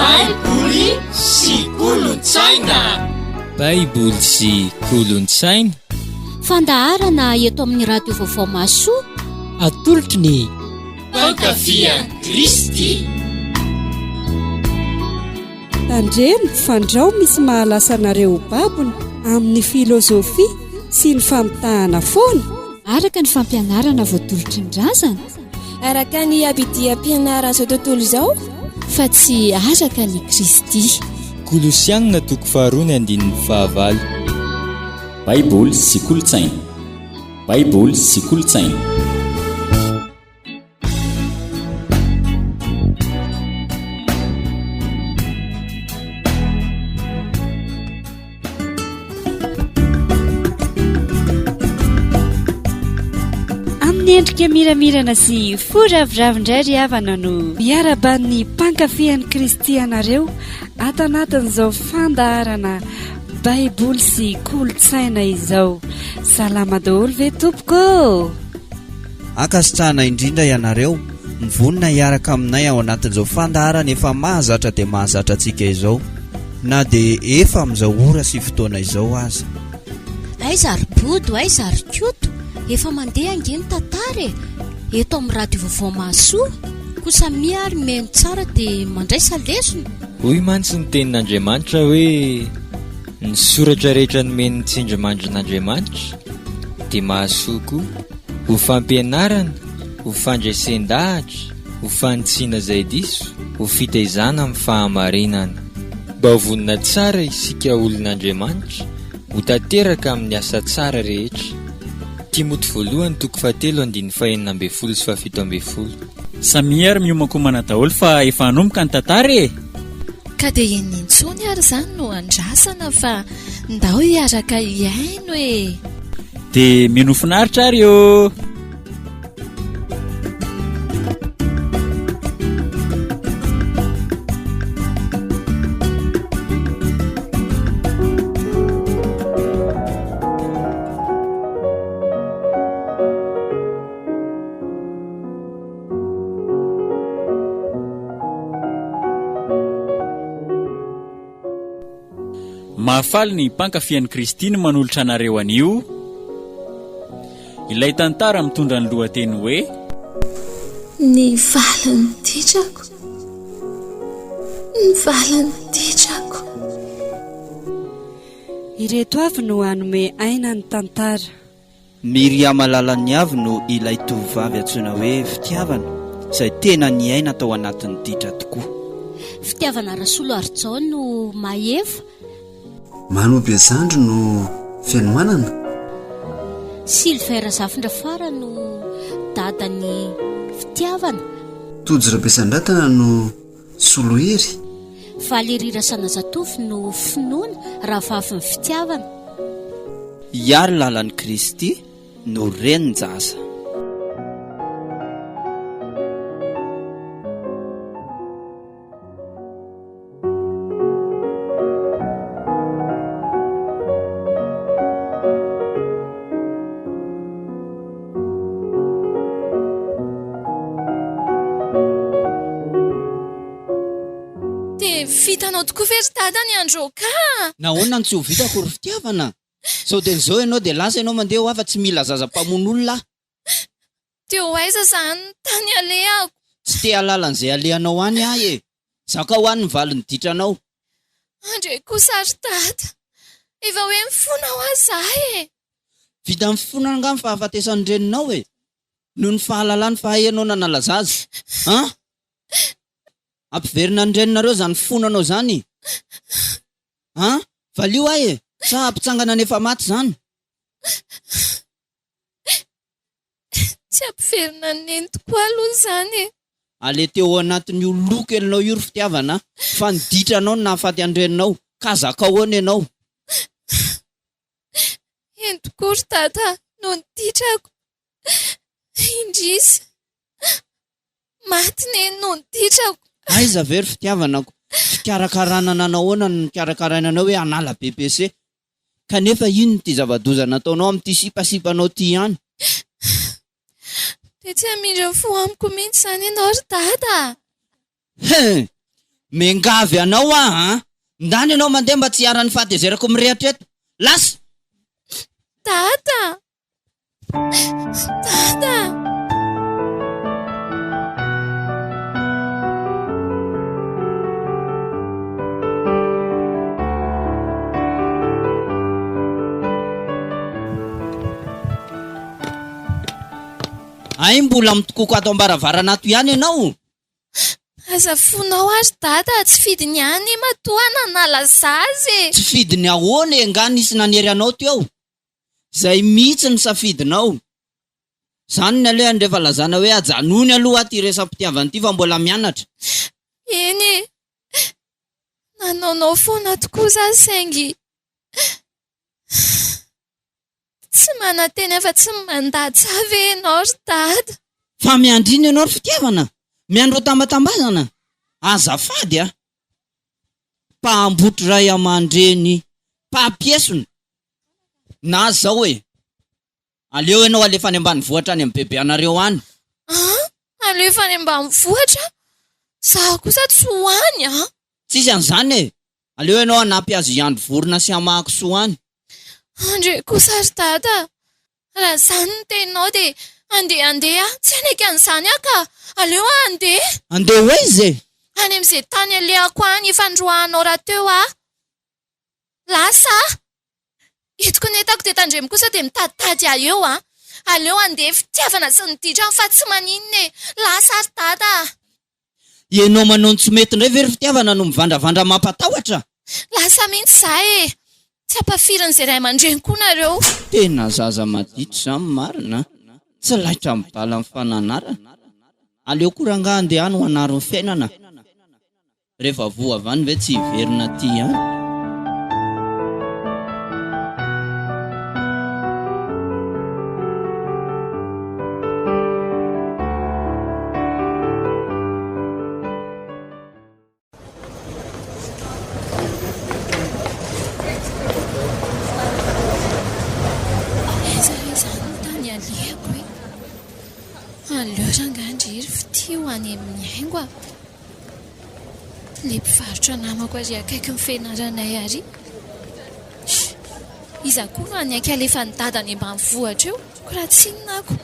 Baiboly sy kolontsaina. Baiboly sy kolontsaina. Fandaharana eto amin'ny radio vaovao Masoa. Atolotry ny Fankafian'i Kristy. Tandremo fandrao misy mahalasa anareo babony amin'ny filozofia sy ny famitahana foana. Araka ny fampianarana voatolotry ny razana. Araka ny abidiam-pianarana izao tontolo izao. Fa tsy araka ny Kristy. Kolosianina 2:9. Baiboly sy kolontsaina. Baiboly sy kolontsaina. Endrika miramirana sy foraviravindray ry havana no miaraban'ny mpankafihany Kristy anareo ato anatin'izao fandaharana Baiboly sy kolontsaina izao. Salama daholo ve tompoko? Ankasitrahana indrindra ianareo mivonina hiaraka aminay ao anatin'izao fandaharana efa mahazatra dia mahazatra antsika izao, na dia efa amin'izao ora sy fotoana izao aza. Aiza ry bodo, aiza ry koto, efa mandeha angeny tantara eto amin'ny radio vaovao Masoa. Kosa miary meno tsara dia mandraisa lesona. Hoy mantsy ny tenin'Andriamanitra hoe ny soratra rehetra nomeny ny tsindrimandrin'Andriamanitra dia mahasoa koa ho fampianarana, ho fandraisan-dahatra, ho fanitsiana izay diso, ho fitaizana amin'ny fahamarinana, mba ho vonina tsara isika olon'Andriamanitra ho tanteraka amin'ny asa tsara rehetra. Timoty 1:2-5:17. Samiary miomankomana daholo fa efa hanomboka ny tantara. Ka dia intsony ary izany no andrasana fa ndao hiaraka iaino e. Dia minofinaritra ary eo. Mahafaly ny mpankafihany Kristy no manolotra anareo anio. Ilay tantara mitondra ny lohateny hoe Ny Valin'ny Ditrako. Ny Valin'ny Ditrako. Ireto avy no hanome aina ny tantara. Miriama lalan'ny avy no ilay tovovavy antsoina hoe fitiavana, izay tena ny aina tao anatin'ny ditra tokoa. Fitiavana Rasolo Arjao no Maeva. Manoby Azandro no Fianomanana. Silvera Zafindrafara no dadan'ny fitiavana. Tojo Rabesan-dratana no Solohery. Valerira Sanazatofy no finoana ravavin'ny fitiavana. Iary lalan'i Kristy no renin-jasa. Vitanao tokoa very dada ny androka. Nahoana ny tsy ho vitako ry fitiavana? Sao dia izao ianao dia lasa ianao mandeha ho afa tsy mila zaza-pamon'olona. Teo aiza izany tany alehako. Tsy te halalan'izay alehanao any ahy e. Zaka ho any ny Valin'ny Ditranao. Andre kosa ry dada, efa hoe mifona ho azahy e. Vita mifona nga ny fahafatesan'ny reninao e, noho ny fahalalany fahaenao nanalaza azy. Ampiverina ny reninareo zany fonanao zany. Valio ahy e, sa ampitsangana nefa maty zany. Tsy ampiverina ny neny tokoa aloha zany e. Ale teo anatin'ny oloka elinao io ry fitiavana, fa ny ditranao no nahafaty andreninao, ka zakahoana ianao. Entoko ry dada, no ny ditrako. Indrisy. Maty neny no ny ditrako. Aiza very fitiavanako, fikarakarana nanahoana ny karakarainanao hoe anala BBC. Kanefa ino ty zava-doza nataonao amin'ity sipasipanao ty ihany. Dia tsy hamindra fo amiko mihitsy izany ianao ry dada. Mengavy anao ndany ianao mandeha mba tsy hiara-ny fahatezerako mirehatra eto. Lasa! Dada! Dada! Ay, mbola mitokoko ato ambaravarana ato ihany ianao. Azafonao ary dada, tsy fidiny any matoana nalazazy. Tsy fidiny ahoana nga nisy nanery anao teo. Zay mihitsy ny safidinao. Zany ny aleha andrefa lazana hoe ajanony aloha aty resam-pitiavana ity fa mbola mianatra. Eny, nanaonao foana tokoa za saingy tsy manateny afa tsy mandatsavy ianao ry dada. Fa miandriny ianao ry fitiavana, miandro tambatambazana. Azafady mpahambotry ray aman-dreny, mpahampiesony. Na zao hoe aleo ianao alefa any ambanivohitra any amin'ny bebe anareo any. Alefa any ambanivohitra? Zaho kosa tsy hoany Tsisy an'izany aleo ianao anampy azy iandro vorona sy amahako soa any. Andre kosa ry dada, raha zany ny teninao dia andeha tsy anaiky an'izany ka aleo andeha. Andeha hoe izy any amin'izay tany alehako any ifandroahanao raha teo lasa itoko netako dia tandremo kosa dia mitaditady eo aleo andeha fitiavana sy ny ditrako fa tsy maninona lasa ry dada. Ianao manao ny tsy mety indray very fitiavana no mivandravandra mampatahotra. Lasa mihitsy izahay tsy ampafirin'izay ray aman-dreny koa nareo. Tena zaza maditra zany marina, tsy laitra mibala amin'ny fananarana. Aleo koranga andeha any ho anaro ny fiainana. Rehefa voa avany ve tsy hiverina ty Aleo rangandry fity ho any amin'ny haingo le mpivarotra namako ary akaiky ny fianaranay ary. Iza koa no any alefa ny dadany ambanivohitra eo ko raha tsy ninako.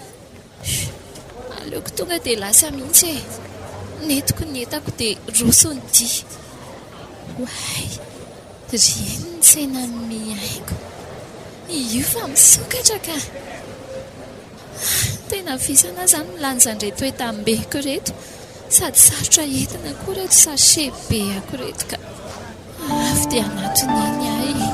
Aleoko tonga dia lasa mihitsy netiko ny entako dia rosony ty. Oay, reny ny saina mihaingo. Io fa misokatra ka. Tena visana zany milanjandreto etam-beko reto, sady sarotra entina koa reto sachet-be ako reto ka avy dia anatiny eny ahy.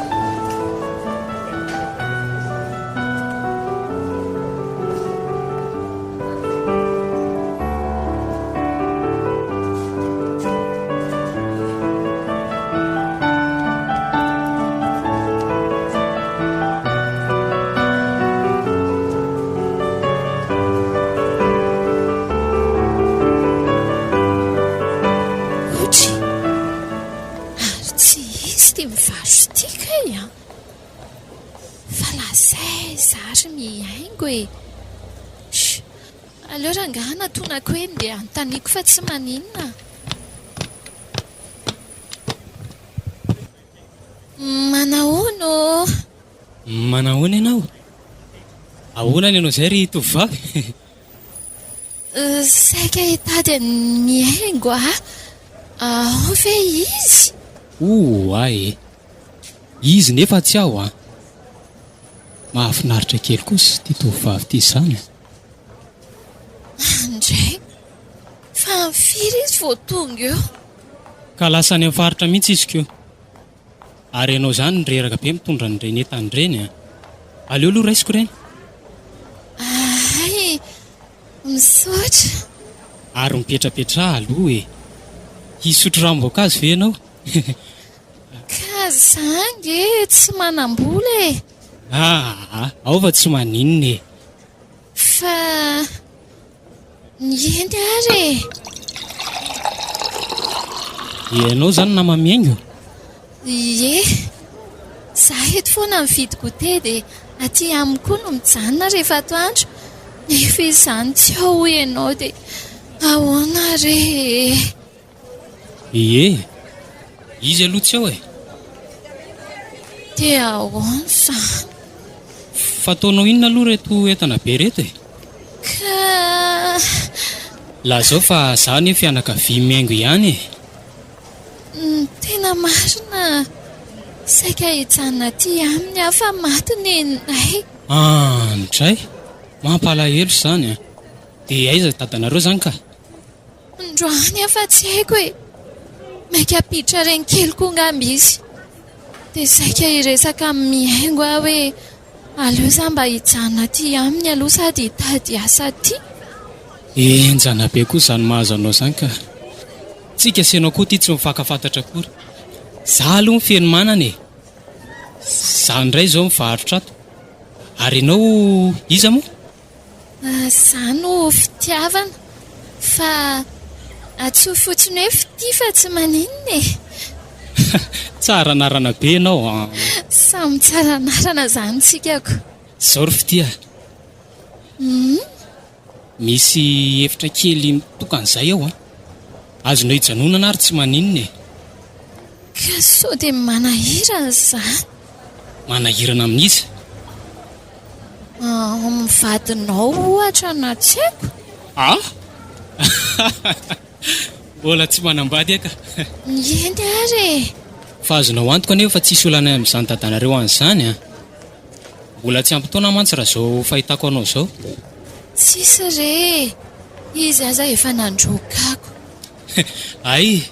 Aleo rangaha natonako eny dia antaniko fa tsy maninona. Manahono? Manahoana ianao? Ahoana ny ianao izay ry tovovavy? Saika hitady ny mihaingo ao ve izy? Ay, izy nefa tsy aho mahafinaritra kely kosa ty tovovavy ty izany. Andray, fa firy izy vao tonga eo? Ka lasa any amin'ny faritra mihitsy izy keo. Ary ianao izany nireraka be mitondra nireny entan'ireny aleo aloha raisiko ireny. Ay, misaotra. Ary mipetrapetra aloha hisotro ranom-boankazo ve ianao? Ka zangy tsy manam-bola ao fa tsy maninona fa niendy ary ianao zany namamiaingo? Ie, zaho eto foana mividy goûter dia aty amiko koa no mijanona rehefa atoandro. Nefa izany tsy ao ianao dia ahoana re? Ie, izy aloha tsy ao e. dia ahoana izany? Fataonao inona aloha reto entana be reto e? Ka Lazao fa zaho nefa fianakavia miaingo ihany e. tena marina, saika hijanona aty aminy afa maty ny nenay. Ndray, mampalahelo izany a. Dia aiza dadanareo zany ka? Androany afa tsy haiko e, maika apiditra reny kely koa ngamba izy. Dia saika hiresaka mihaingo aho hoe aleo za mba hijanona aty aminy aloha sady hitady asa aty. Enjana be koa izany mahazo anao izany ka. Tsika senao koa ty tsy mifankafantatra akory. Za aloha ny feno manana e. Za indray izao mivarotra ato. Ary ianao iza moa? Za no fitiavana, fa atsoa fotsiny hoe fity fa tsy maninona e. Tsara narana be ianao. Samy tsara narana izany tsikako. Zao ry fitia. Misy efitra kely tokan'izay ao a. Azonao hijanonana ary tsy maninona e. Ka sao dia manahirana izany. Manahirana amin'iza? Mivadinao ohatra na tsy haiko. Mbola tsy manambady aka. Eny ary e. Fa azonao antoka anefa fa tsisy olana amin'izany dadanareo an'izany a. Mbola tsy ampy taona mantsy raha izao fahitako anao izao. Tsisy re, izy aza efa nandrokako. Ay,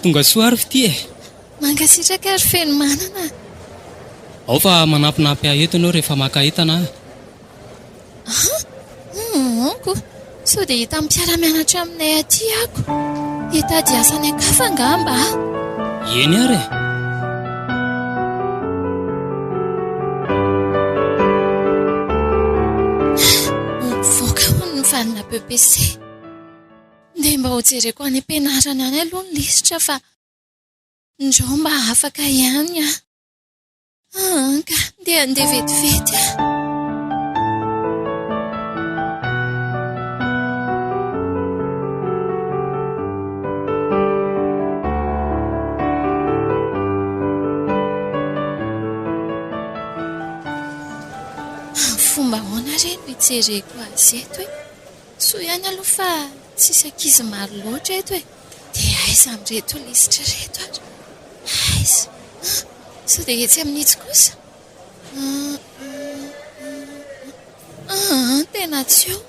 tonga soa ary fity e. Mankasitraka ary feno manana. Ao fa manampinampy ahy eto ianao rehefa maka entana. Onko, sao dia hita mpiara-mianatra aminay aty ako. Hitady asa ny akafa ngamba. Eny ary e. Mivoaka ho ny Valin'ny BBC. Dia mba ho jereko any am-pianarana any aloha ny lisitra fa ndreo mba afaka ihany a. Ka dia andeha vetivety a. Fomba ahoana reny no hijereko azy eto e. So ihany aloha fa tsisy ankizy maro loatra eto e. Dia aiza amin'ireto lisitra reto ary? Aiza? So dia etsy amin'itsy kosa? Tena tsy eo.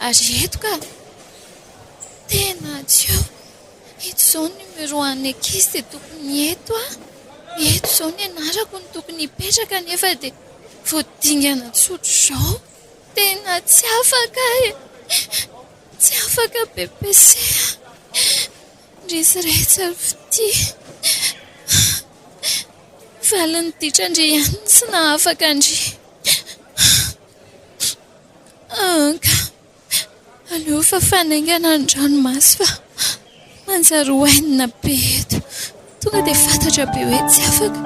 Ary eto ka? Tena tsy eo. Eto izao ny numero an'ny ankizy dia tokony eto a. Eto izao ny anarako ny tokony hipetraka nefa dia voadingana tsotro izao. Tena tsy afaka e. Tsy afaka BBC. Resiretsy ary fity. Valin'ny Ditrandre ihany tsy nahafaka andry. Ka aleo fa fanaingana ny ranomasy fa manjary hoenina be eto. Tonga dia fantatra be hoe tsy afaka.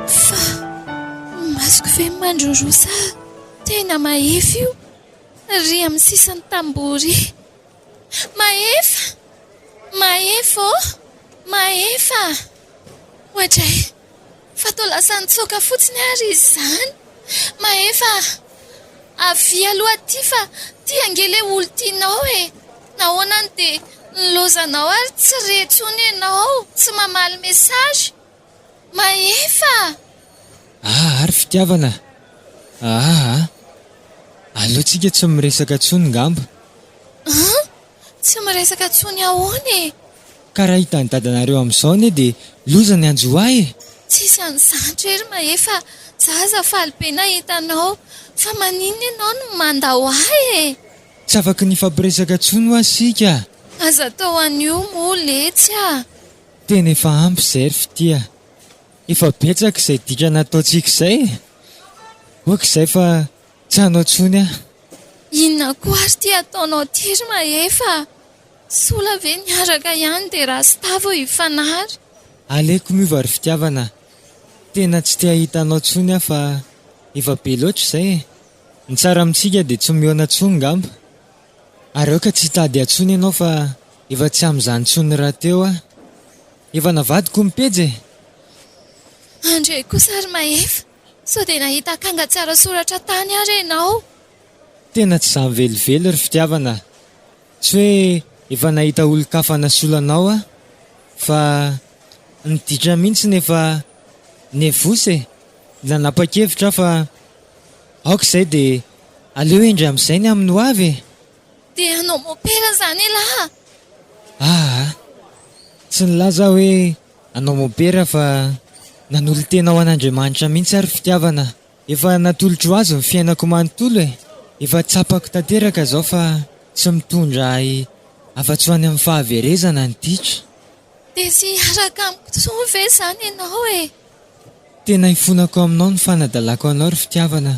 Fa masoko ve mandrorosa tena mahefy io. Ry amin'ny sisan'ny tambory. Mahefa! Mahefa ô! Mahefa! Ohatray, fatao lasa nitsoaka fotsiny ary izany. Mahefa! Avy aloha aty fa ty angele olo tianao e. Nahoanany dia nilozanao ary tsy retsony ianao, tsy mamaly mesazy. Mahefa! Ary fitiavana. Alohantsika tsy miresaka tsony ngamba. Tsy miresaka tsony ahoana e. Ka raha hitany dadanareo amin'izao anie dia loza ny anjoa e. Tsisy an'izany rery Mahefa, zaza faly be nahitanao. Fa maninona ianao no mandao ahy e. Tsy afaka ny fampiresaka tsony ho asika. Aza tao an'io moa letsy a. Tena efa ampy izay ry fitia. Efa betsaka izay dika nataontsika izay. Oaka izay fa tsy hanao tsony aho. Inona koa ary ty ataonao ty ry Mahefa? Sola ve niaraka ihany dia raha sy tavo hifanary? Aleko miova ry fitiavana. Tena tsy tia hitanao tsony aho fa efa be loatra izay. Ny tsara amintsika dia tsy mihoana tsony ngamba. Ary eo ka tsy tady atsony ianao fa efa tsy amin'izany tsony raha teo aho. Efa navadiko mipejy. Andre kosa ary mahefa, sao dia nahita akanga tsara soratra tany ary ianao. Tena tsy izany velively ry fitiavana. Tsy hoe efa nahita olon-kafa nasolanao aho, fa niditra mihitsy nefa nevosy. Nanapa-kevitra fa aoka izay dia aleo endry amin'izay ny amin'ny ho avy. Dia anao mopera izany lahy. Tsy nilaza hoe anao mopera fa nanolo tena ho an'Andriamanitra mihitsy ary fitiavana. Efa natolotro ho azy ny fiainako manontolo. Efa tsapako tanteraka izao fa tsy mitondra afa-tsy ho any amin'ny fahaverezana ny ditra. Dia sy araka amiko toa ve izany ianao e? Tena hifonako aminao ny fanadalako anao ry fitiavana.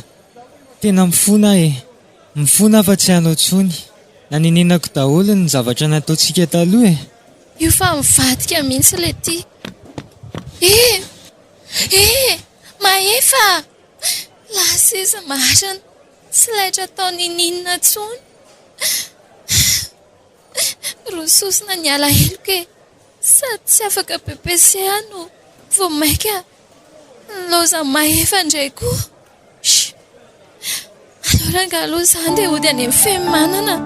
Tena mifona mifona fa tsy hanao tsony. Naninenako daholo ny zavatra nataontsika taloha. Io fa mivadika mihitsy ilay ty. Mahefa! Laseza marina, tsy laitra tao nininina tsony. Rososina ny alahelo sady tsy afaka pepesea no vao maika loza mahefa indray koa. Aleo ranga aloha izany dia hody any amin'ny fihamanana.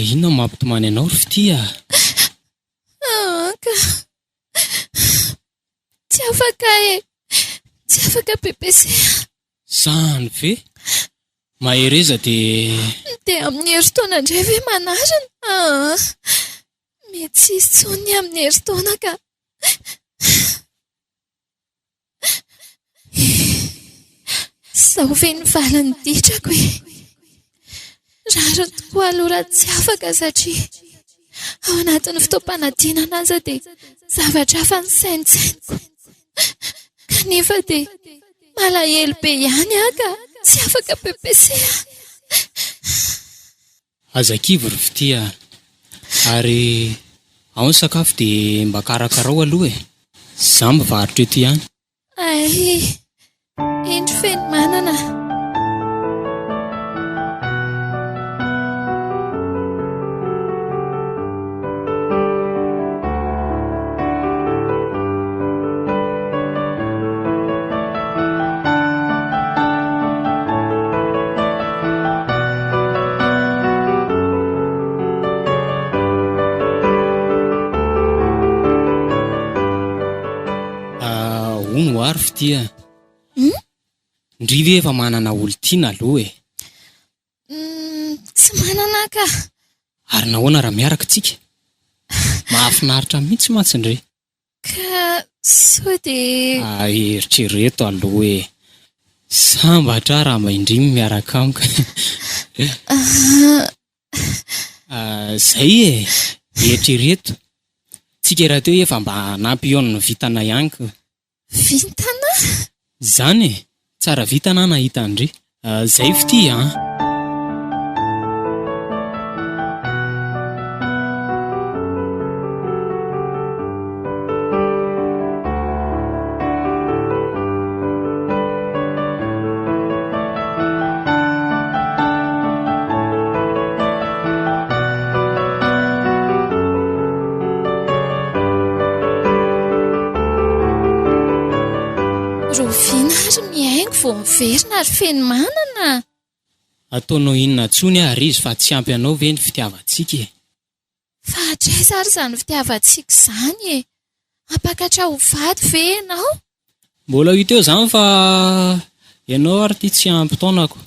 Inona mampitomany anao ry fitia? Ka tsy afaka pepesea. Zany ve? Mahereza dia amin'ny herintaona indray ve manarina? Mety tsisy tsony amin'ny herintaona ka. Sao ve ny valin'ny Ditrako rariny tokoa aloha tsy afaka satria ao anatin'ny fotoam-panadinana aza dia zavatra hafa ny saintsainiko. Kanefa dia malahelo be ihany ka tsy afaka pepesea. Aza-kivo ry fitia. Ary ao ny sakafo dia mba karakarao aloha Zaho mivarotra eto ihany. Endry feno manana. Ono ary fitia. Ndry ve efa manana olontiana aloha Tsy manana ka. Ary nahoana raha miaraka tsika? Mahafinaritra mihitsy matsindray. Ka sao dia eritrereto aloha sambatra raha maindrimy miaraka amiko. Zay eritrereto. Tsika raha teo efa mba nampion'ny vitana ihany ka. Vitana? Zany tsara vitana nahita andry. Zay fitia miverina ary feno manana. Ataonao inona tsony ary izy fa tsy ampy anao ve ny fitiavantsika? Fa atraiza ary izany fitiavantsika izany Apakatra ho vady ve ianao? Mbola hita eo izany fa ianao ary ty tsy ampy taonako.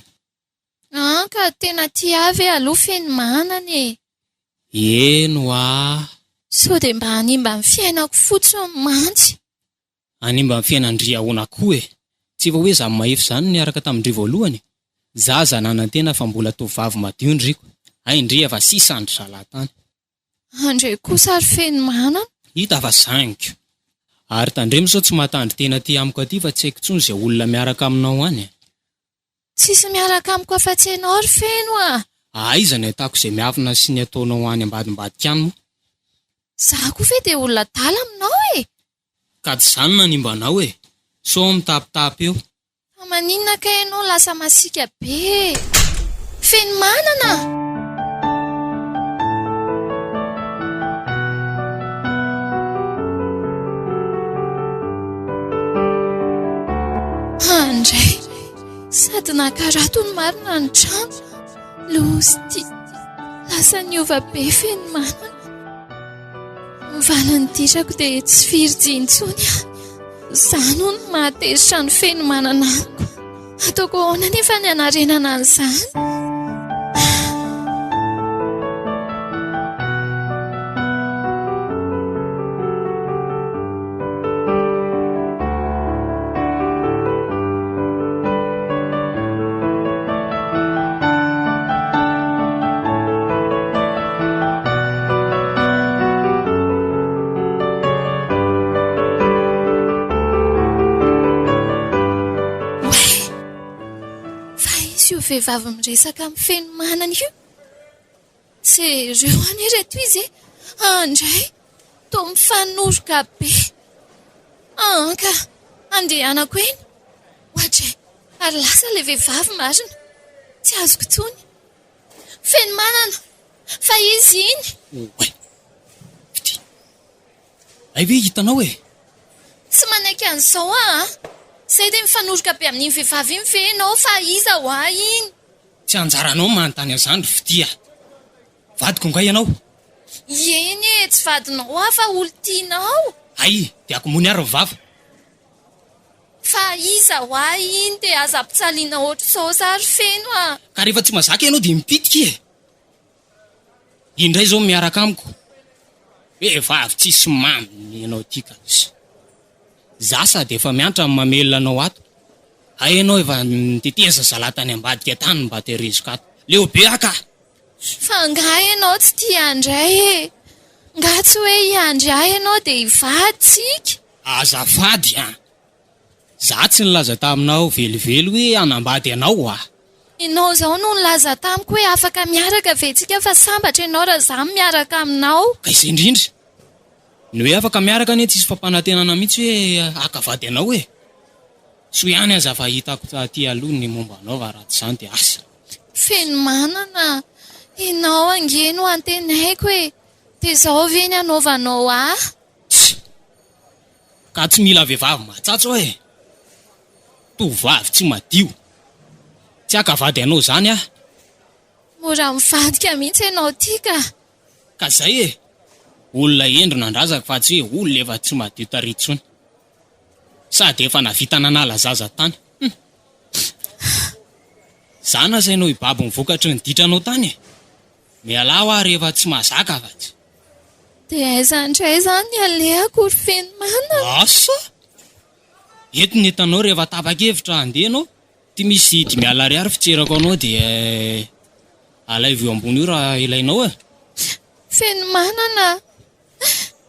Ka tena tia avy aloha feno manana Eno sao dia mba hanimba ny fiainako fotsiny mantsy. Animba ny fiainandry ahoana koa e. Tsy efa hoe zaho mahefy zany niaraka tamindry voalohany. Zaza nanantena fa mbola tovavy madio ndriko. Indri efa sisandry salatany. Andray kosa ary feno manana. Hita fa zangiko. Ary tandremo sao tsy mahatandry tena ty amiko aty fa tsy haiko tsony izay olona miaraka aminao any. Tsisy miaraka amiko afa-tsy ianao ry feno a. Aiza ny atako izay miafina sy ny ataonao any ambadimbadika any moa. Zaho koa ve dia olona tala aminao e. Ka tsy zany nanimbanao e. So mitapitapy eo. Fa maninona ka ianao lasa masika be. Feno manana. Andray, sady nakarato ny marina ny trano. Losty, lasa niova be feno manana. Valin'ny Ditrako dia tsy firy intsony. Zano ny mahatezitra ny feno manana amiko. Ataoko ahoana nefa ny anarenana an'izany. Vehivavy miresaka amin'ny feno manana io. Sereo any reto izy e. Andray, toa mifanoroka be. Ka andehanako eny. Ohatray, ary lasa ilay vehivavy marina. Tsy azoko tsony. Feno manana, fa izy iny. Fity. Ay ve hitanao e? Tsy manaiky an'izao Zay dia mifanoroka be amin'iny vehivavy iny ve ianao fa iza ho iny? Tsy anjaranao manontany an'izany fitia. Vadiko nga ianao? Eny e, tsy vadinao fa olo tianao. Ay, dia akomony ary vava. Fa iza ho iny dia aza mpitsaliana ohatr'izao sary feno Ka rehefa tsy mazaka ianao dia mipitika e. Indray zao miaraka amiko. Vehivavy tsisy mamy ianao tika. Zasa dia efa miantra amin'ny mamelona anao ato. Hainao efa niteteza zalatany ambadika tany mba tehiriziko ato. Leo be aka. Fa nga ianao tsy tia andray e. Nga tsy hoe iandray ianao dia hivadsika. Azafady Za tsy nilaza taminao velively hoe anambady ianao Ianao zao no nilaza tamiko hoe afaka miaraka vetsika fa sambatra ianao raha za miaraka aminao. Ka izay indrindra. Ny hoe afaka miaraka anie tsisy fampanantenana mihitsy hoe akavady anao e. Sy hoe ihany aza fa hitako taty aloha ny momba anao fa raha tsy izany dia asa. Feno manana, ianao ange no antenaiko e. Dia izao ve ny anaovanao Ka tsy mila vehivavy mahatsatso e. Tovavy tsy madio. Tsy akavady anao zany Mora mivadika mihitsy ianao tika. Ka zay e. Olona endrona andrazaka fa tsy hoe olona efa tsy madio taritsony. Sady efa navita nanala zaza tany. Zana sainao ibabo mivokatry ny ditranao tany e. Mialao rehefa tsy mahazaka afa-tsy. Dia aiza indray zany alehako ry feno manana. Asa? Eto ny etanao rehefa tapa-kevitra andehanao. Ty misy 5,000 ariary fitserako anao dia alaivo eo ambony io raha ilainao e. Feno manana.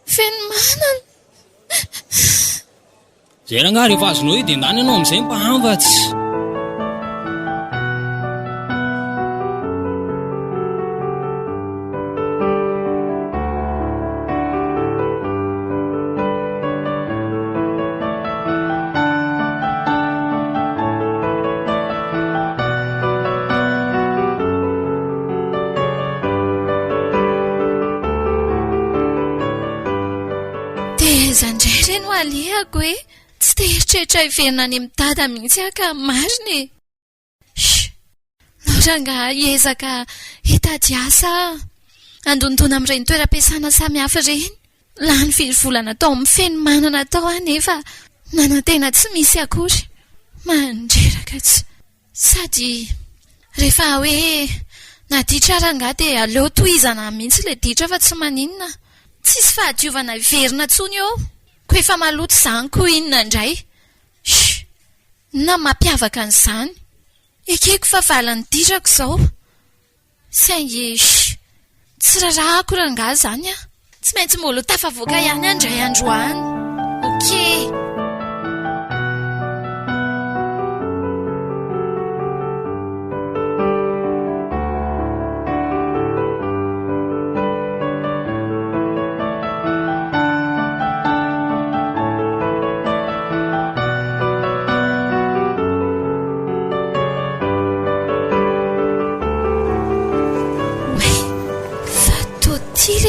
Feno manana. Zay raha nga rehefa azonao io dia ndany ianao amin'izay mpahambatsy. Zandray ireny ho alehako e. Tsy teheritrehitra hiverina any amin'ny dada mihitsy ka marina e. Naora nga hiezaka hitady asa andondona amin'ireny toeram-piasana samihafa ireny. Lany firy volana tao amin'ny feno manana tao anefa nanantena tsy misy akory. Mandreraka tsy. Sady rehefa hoe naditra ranga dia aleo tohizana mihitsy ilay ditra fa tsy maninona. Tsisy fahadiovana hiverina tsony eo. Ko efa maloto izany koa inona indray? Na mampiavaka an'izany. Ekeko fa valan'ny Ditrako izao. Saingy tsy rarahako rangahy izany a. Tsy maintsy mbola tafavoaka ihany andray androany. Okey.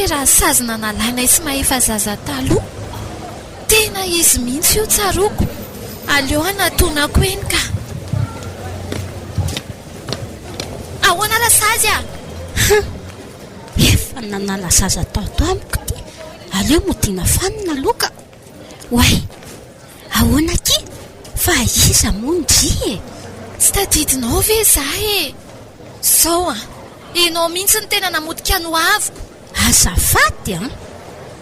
Raha sazina nalainay sy mahefa zaza taloha. Tena izy mihitsy io tsaroko. Aleo anatonako eny ka. Ahoana lasazy a? Efa nanala zaza tao amiko ty. Aleo modina fanina loka. Way, ahoana ki? Fa iza monjy e? Tsy tadidinao ve zah e? Sao a? Enao mihitsy ny tena namodika no aviko. Azafady a,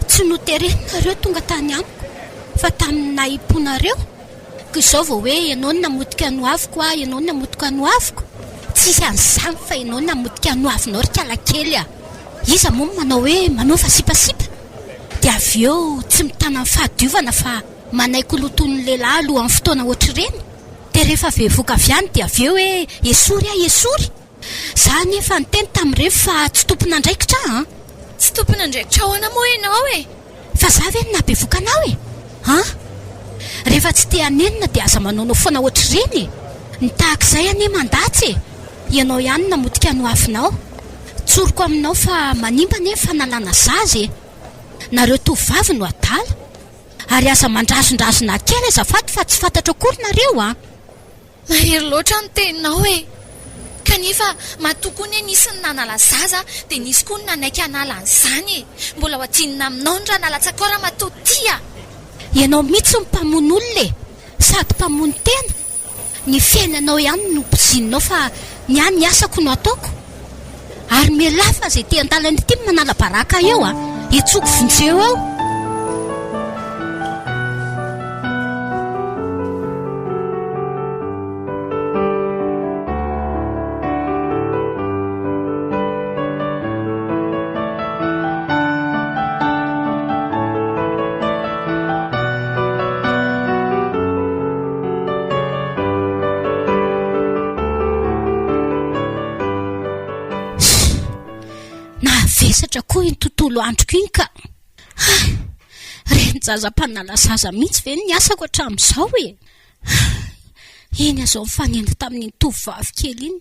tsy noterenareo tonga tany amiko fa tamin'ny nahimponareo ko izao vao hoe ianao namodika no aviko a, ianao namodika no aviko. Tsisy an'izany fa ianao namodika no avinao ry kalakely a. Iza moa manao hoe manova sipasipa dia avy eo tsy mitana ny fahadiovana fa manaiko loton'ny lehilahy alohan'ny fotoana ohatr'ireny. Dia rehefa vevoka avy any dia avy eo hoe esory a esory. Za nefa niteny tamin'ireny fa tsy tompona andraikitra a. Tsy tompona andraikitra ahoana moa ianao e? Fa za ve nabevoka anao e? Rehefa tsy te hanenina dia aza manaonao foana ohatr'ireny. Ny tahak'izay anie mandatsy e. Ianao ihany namodika no avinao. Tsoroko aminao fa manimba nefa nalana zaza e. Nareo tovavy no adala. Ary aza mandrazondrazona kely azafady fa tsy fantatra akory nareo a. Mahery loatra ny teninao e. Kanefa matokony nisy ny nanala zaza dia nisy koa ny nanaiky hanala an'izany. Mbola ho adinina aminao ny raha nalatsakora matotia. Ianao mihitsy ny mpamono olona e. Sady mpamono tena. Ny fiainanao ihany no pizinonao fa ny any ny asako no ataoko. Ary mialafa izay te an-dalana ity manala baraka eo a. Itsoko vonjeo ao. Vesatra koa iny tontolo androko iny ka. Reny jazam-panala zaza mihitsy ve ny asako hatramin'izao e. Iny azao mifanenda tamin'ny tovovavy kely iny.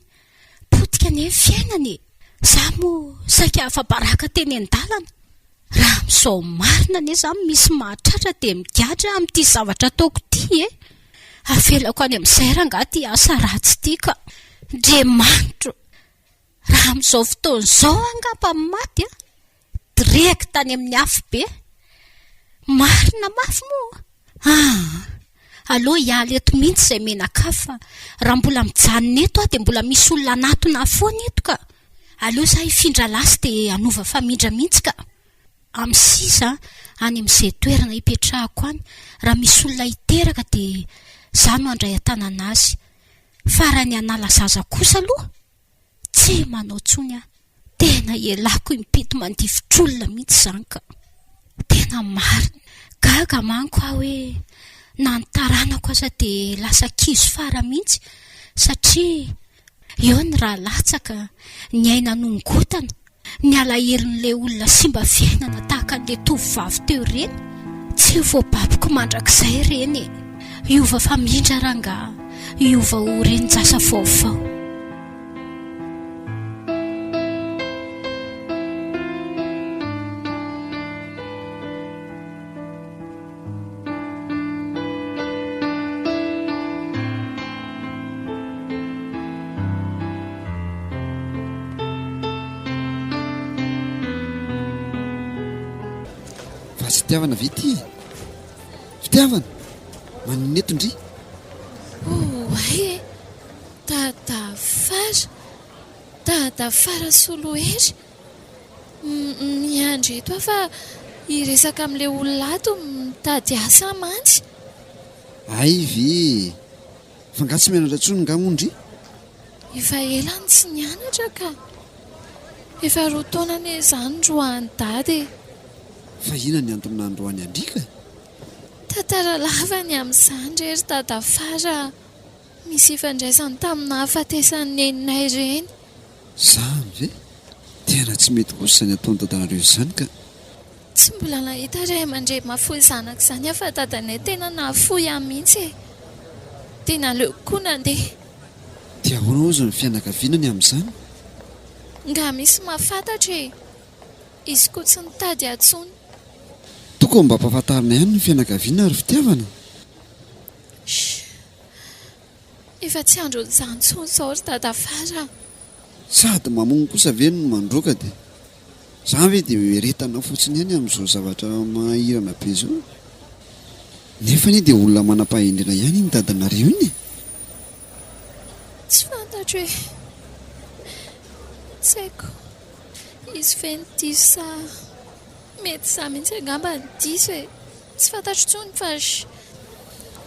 Potika ny fiainany. Za moa saika afa-baraka teny an-dalana. Raha amin'izao marina anie za misy mahatratra dia migadra amin'ity zavatra ataoko ity e. Avelako any amin'izay rangahy ty asa ratsy ity ka. Andriamanitro. Raha amin'izao fotoana izao angamba maty a. Direct tany amin'ny afo be. Marina mafy moa. Allo hialy eto mihitsy izay menaka fa raha mbola mijanona eto dia mbola misy olona anatona foana eto ka. Allo za hifindra lasy dia hanova famindra mihitsy ka. Amin'ny sisa any amin'izay toerana hipetrahako any. Raha misy olona hiteraka dia za no handray an-tanana azy. Fa raha ny hanala zaza kosa aloha tsy manao tsony a. Tena ialako impito mandifotr'olona mihitsy izany ka. Tena marina. Gaga manko aho hoe na ny taranako aza dia lasa kizo fara mihitsy satria eo ny raha latsaka ny aina nongotana ny alaherin'ilay olona simba fiainana tahaka an'ilay tovovavy teo ireny. Tsy voababiko mandrakizay ireny. Iova famindra rangahy, iova ho renin-jasa vaovao. Fitiavana vity. Fitiavana. Manonetondry. Ay. Dada soloery. Miandry eto fa iresaka amin'ilay olona ato mitady asa mantsy. Ay ve fa nga tsy mianatra tsony nga mondry? Efa elany tsy nianatra ka efa roa taona ane izany roany dady. Fa ina ny antony nandroany andrika? Tantara lavany amin'izany rery dada Fara. Misy ifandraisany tamina hafatesan'ny neninay ireny. Zany ve? Tena tsy mety kosany ataony dadanareo izany ka. Tsy mbola nahita ray aman-dre mahafoy zanaka izany afa dadanay tena nahafoy ahy mihitsy. Dia naleo koa nandeha. Dia ahoana ozy ny fianakavianany amin'izany? Nga misy mahafantatra e. Izy koa tsy nitady atsony. Tokony mba ampahafantarina ihany ny fianakaviana ary fitiavana. Efa tsy andro izany tsony izao ry dada Fara. Sady mamono kosa ve no mandroaka dia izany ve dia retana fotsiny ihany amin'izao zavatra mahirana be izao. Nefa ny dia olona manam-pahendrena ihany ny dadanareo iny. Tsy fantatro hoe tsy haiko izy ve ny diso sa mety za mihitsy angamba ny diso e. Tsy fantatro tsony fa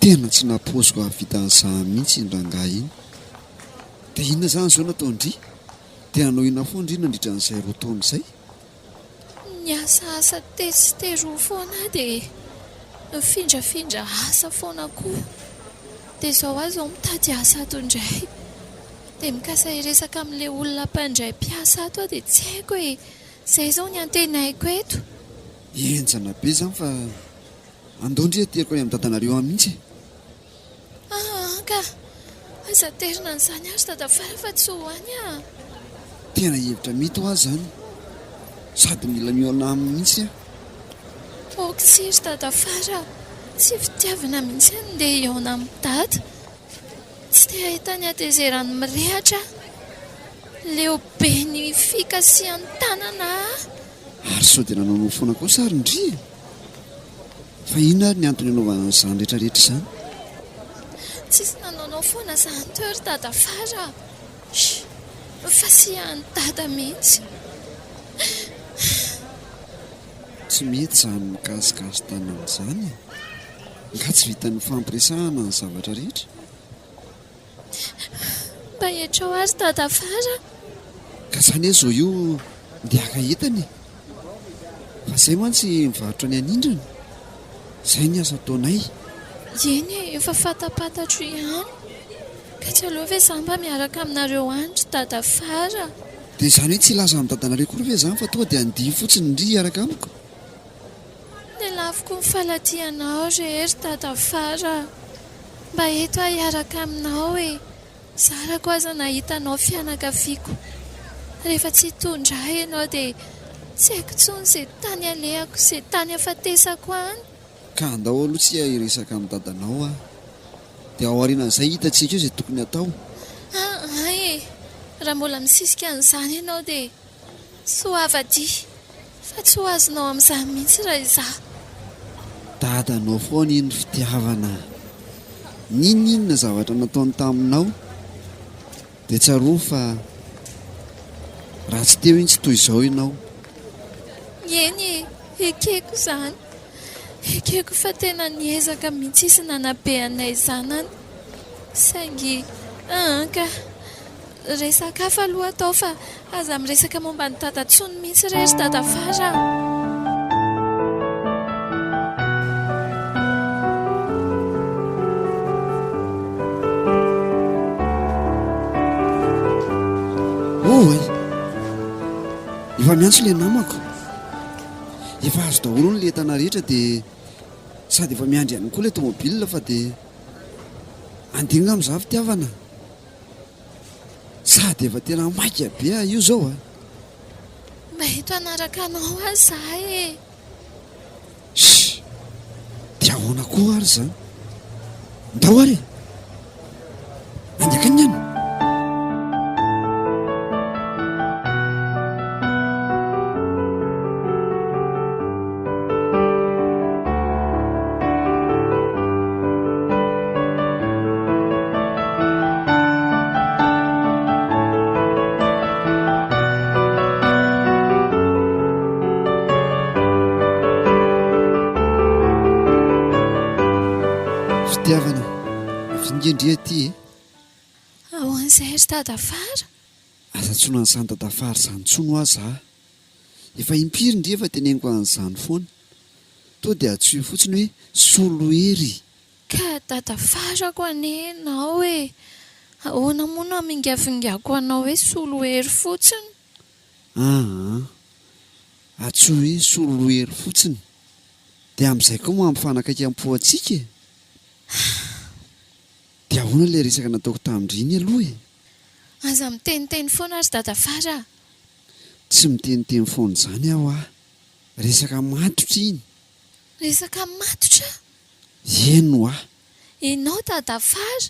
tena tsy naposiko havita an'izany mihitsy ny rangahy iny. Dia inona izany izao nataondry? Dia nanao ina foana indry nandritra n'izay roa taona izay? ny asa teroa foana dia mifindrafindra asa foana koa. Dia izao aho izao mitady asa ato indray. Dia mikasa hiresaka amin'ilay olona mpandray mpiasa ato aho dia tsy haiko hoe izay izao ny antenaiko eto. Enjana be izany fa andondry ateko any amin'ny dadanareo any mihitsy. Ka aza terina n'izany azy dada Fara fa tsy ho any aho. Tena hevitra mety ho azy izany sady mila miolana aminy mihitsy aho. Oksiry dada Fara tsy fitiavana mihitsy andeha iona amin'ny dada. Tsy te ahitany atezerany mirehatra leo be ny fikasiany tanana. Ary sao dia nanao foana koa sary ndry. Fa inona ary ny antony anaovana izany rehetrarehetra izany? Tsisy nanaonao foana izany teo ry dada Fara. Fasiahany dada mihitsy. Tsy mety izany mikasikasy tany amin'izany. Nga tsy vitan'ny fampiresahana ny zavatra rehetra. Mba etra ho azy dada Fara. Ka izany hoe izao io ndiaka entany. Fa izay mantsy mivarotra ny anindrana. Izay ny asa ataonay. Eny efa fatapatatro ihany. Ka tsy aloha ve izany mba miaraka aminareo andro dada Fara. Dia izany hoe tsy laza amin'ny dadanareo koa ve izany fa tonga dia andihy fotsiny ndry hiaraka amiko. Dia lafiko ny falatianao rehery dada Fara. Mba eto aho hiaraka aminao e. Zarako aza nahitanao fianakaviako. Rehefa tsy tondra ianao dia tsy haiko intsony izay tany alehako, izay tany afatesako any. Ka andao aloha tsy hiresaka amin'ny dadanao aho. Dia ao aorianan'izay hitantsika eo izay tokony atao. Ay raha mbola misisika an'izany ianao dia tsy ho avadia. Fa tsy ho azonao amin'izany mihitsy raha izaho. Dadanao foana iny fitiavana. Ninona zavatra nataony taminao dia tsaroa fa raha tsy teo iny tsy toy izao ianao. Eny ekeko izany. Ekeko fa tena niezaka mihitsy izy nanabe anay zanany. Saingy ka resaka hafa aloha atao fa aza miresaka momba ny dada tsony mihitsy rery dada Fara. Oy, efa miantso ilay namako. Efa azo daholo ny lentana rehetra dia sady efa miandry ihany koa ilay tômôbilina fa dia andinina amin'izany fitiavana. Sady efa tena maika be io izao a. Mba eto anaraka anao azy zahay e. Dia ahoana koa ary izany? Ndao ary andiaka ny any. fitiavana avingendria ty ahoan'izay ry dadafara azatsona an'izany dadafara izany tsono azy a efa impiry ndria efa teneniko an'izany foana toa dia atsoy fotsiny hoe solohery ka dadafarako anenao hoe ahoana moa no amingavingako anao hoe solohery fotsiny atsoy hoe solohery fotsiny dia amin'izay koa moa ampifanakaiky am-po atsika dia ahoana ilay resaka nataoko tamindriny aloha aza miteniteny foana ry dadafara tsy miteniteny foana izany aho resaka matotra iny resaka matotra eno ianao dadafara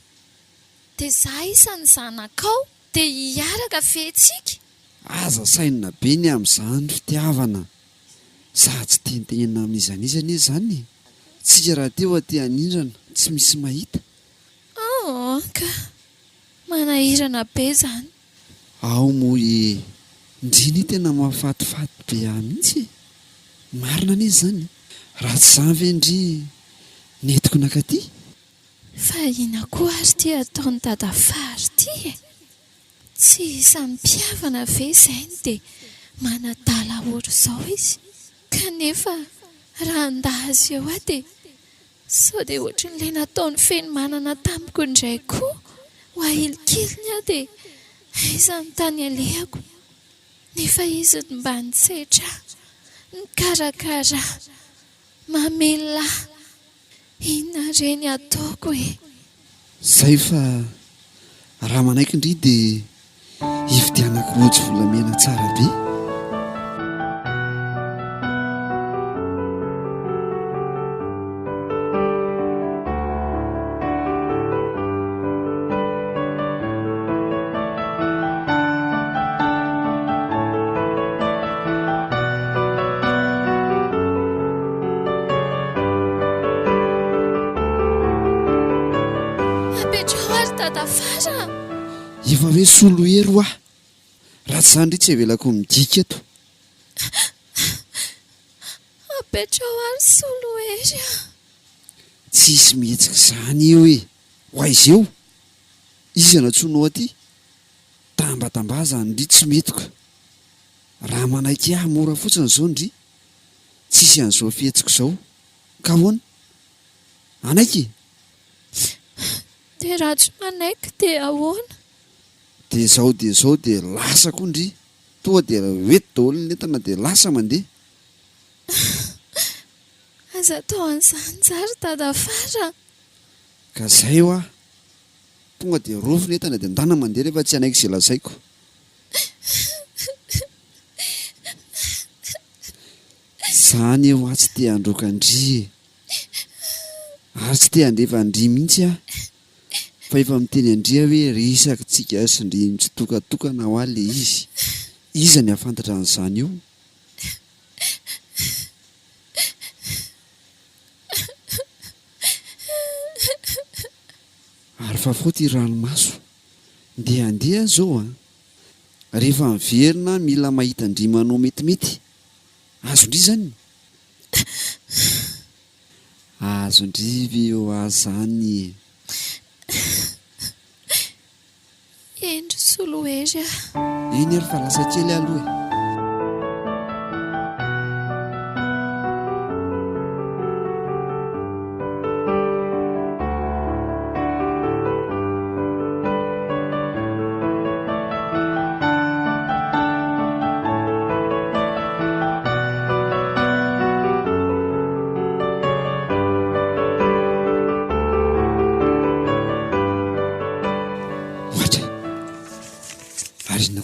dia za isan'ny zanakao dia hiaraka fetsika aza sainina be ny amin'izany fitiavana za tsy tenitenina amin'izanizany izany tsika raha teo aty anindrana tsy misy mahita ka manahirana be zany ao moa ndriny tena mahafatifaty be mihitsy marina anizy zany raha tsy zany ve ndry netiko nakaty fa ina koa ary ty ataony dadafary ty tsy isampiavana ve izay dia manadala ohatr' izao izy kanefa raha andazy eo dia sao dia ohatran'ilay nataony feny manana tamiko indray koa ho ahilikiliny dia aiza ny tany alehako nefa izy ny mba nitsetra nikarakara mamela inona reny ataoko zay fa raha manaiky indri dia hividianako rojo volamena tsara be efa hoe solohery raha tsy zany ndry tsy avelako midika eto apetrao ary solohery tsisy mihetsika izany eo ho aiza eo izy anatsonao aty tambatambazany ndry tsy metiko raha manaiky ahy mora fotsiny izao ndry tsisy an'izao fihetsiko izao ka hoana anaiky dia raha tsy manaiky dia ahoana dia zao dia lasa koa ndry toa dia oety daholo ny entana dia lasa mandeha aza tao an'izany jary dadafara ka zay tonga dia rofo ny entana dia ndana mandeha rehefa tsy anaiky izay lazaiko zany tsy te handroka andry ary tsy te handrefa andry mihitsy fa efa miteny andria hoe resaky tsika sy ndry mitsitokatokana ho aly le izy ny hafantatra an'izany io ary fa foty ranomaso ndeha andeha zao rehefa miverina mila mahita andrimanao metimety azo ndry zany azo ndrivy eo azany endry solohery iny ery fa lasa kely aloha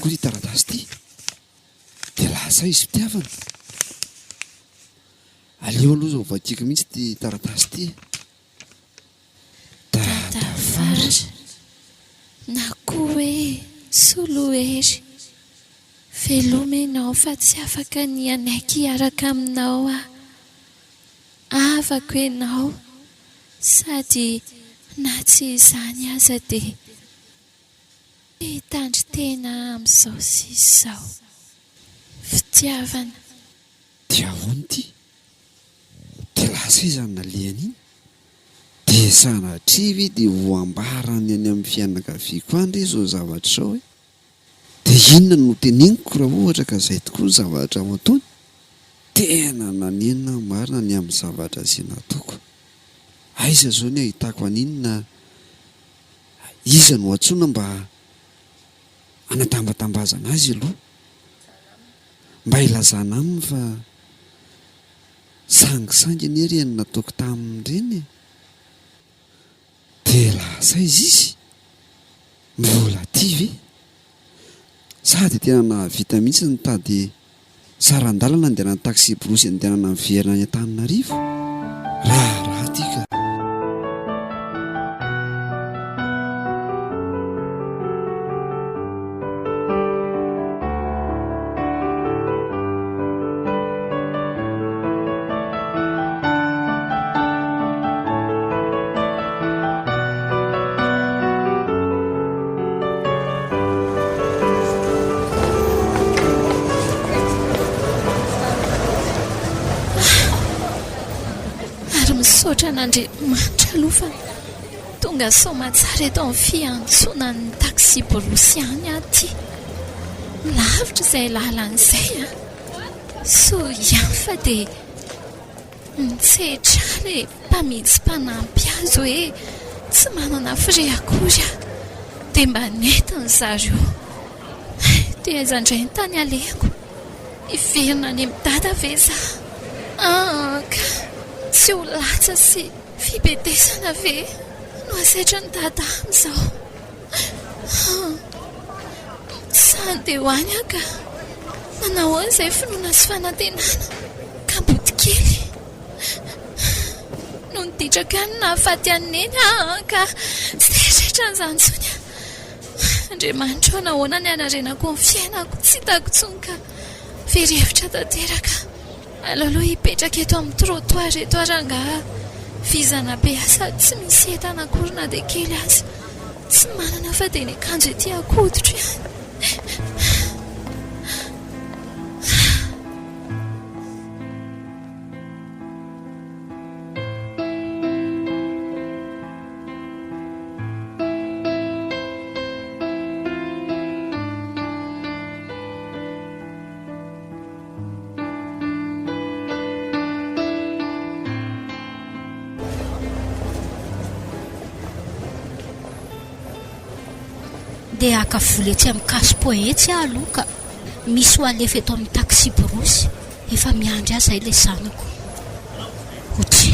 koa ty taratasy ty dia lasa izy fitiavana aleo aloha zao vakiko mihitsy ty taratasy ty dadafara na koa hoe solohery velomenao fa tsy afaka ny anaiky hiaraka aminao avako ianao sady na tsy izany aza dia hitandry tena amin'izao sy izao fitiavana dia ahoany ty dia lasa izany nalehany iny dia sanatrivy dia ho ambarany any amin'ny fianakaviako andry izao zavatra izao hoe dia inona no teniniko raha ohatra ka izay tokoa ny zavatra matony tena nanenina marina ny amin'ny zavatra izay nataoko. Aiza izao ny ahitako aninona iza no atsoina mba anatambatambazana azy aloha, mba ilazana aminy fa sangisangy ny ery ny nataoko tamin'ireny dia lasa izy mbola tia ve sady tena nahavita mihitsy ny tady sarandalana andehanana ny taxi brosy andehanana miverina any Antananarivo raha tika. Misaotra n'Andriamanitra aloha fa tonga sao matsara eto amin'ny fiantsonan'ny taxi borosy any aty. Lavitra izay lalan'izay so ihany fa dia mitsetra ilay mpamitsy mpanampy azy hoe tsy manana frais akory dia mba netiny zareo dia aizandray ny tany aleko hiverina any amin'ny dada ve zaho ka tsy ho latsa sy fibetesana ve no asetra ny dada amin'izao. Sany dia ho any ka manao an'izay finoana sy fanantenana ka botikely no ny Ditrako any nahafaty aneny ka tsy teretra an'izany tsony. Andriamanitra ao nahoana ny anarenako ny fiainako tsy hitako tsony ka firehitra tanteraka alaloha hipetraka eto amin'ny trottoir eto arangaha vizana be asa tsy misy entana akory na dia kely azy tsy manana fa dia ny akanjo ety akoditra ihany. dia aka vola etsy amin'ny kasipo etsy aloha ka misy ho alefa eto amin'ny taxi borosy efa miandry azy ilay zanako otry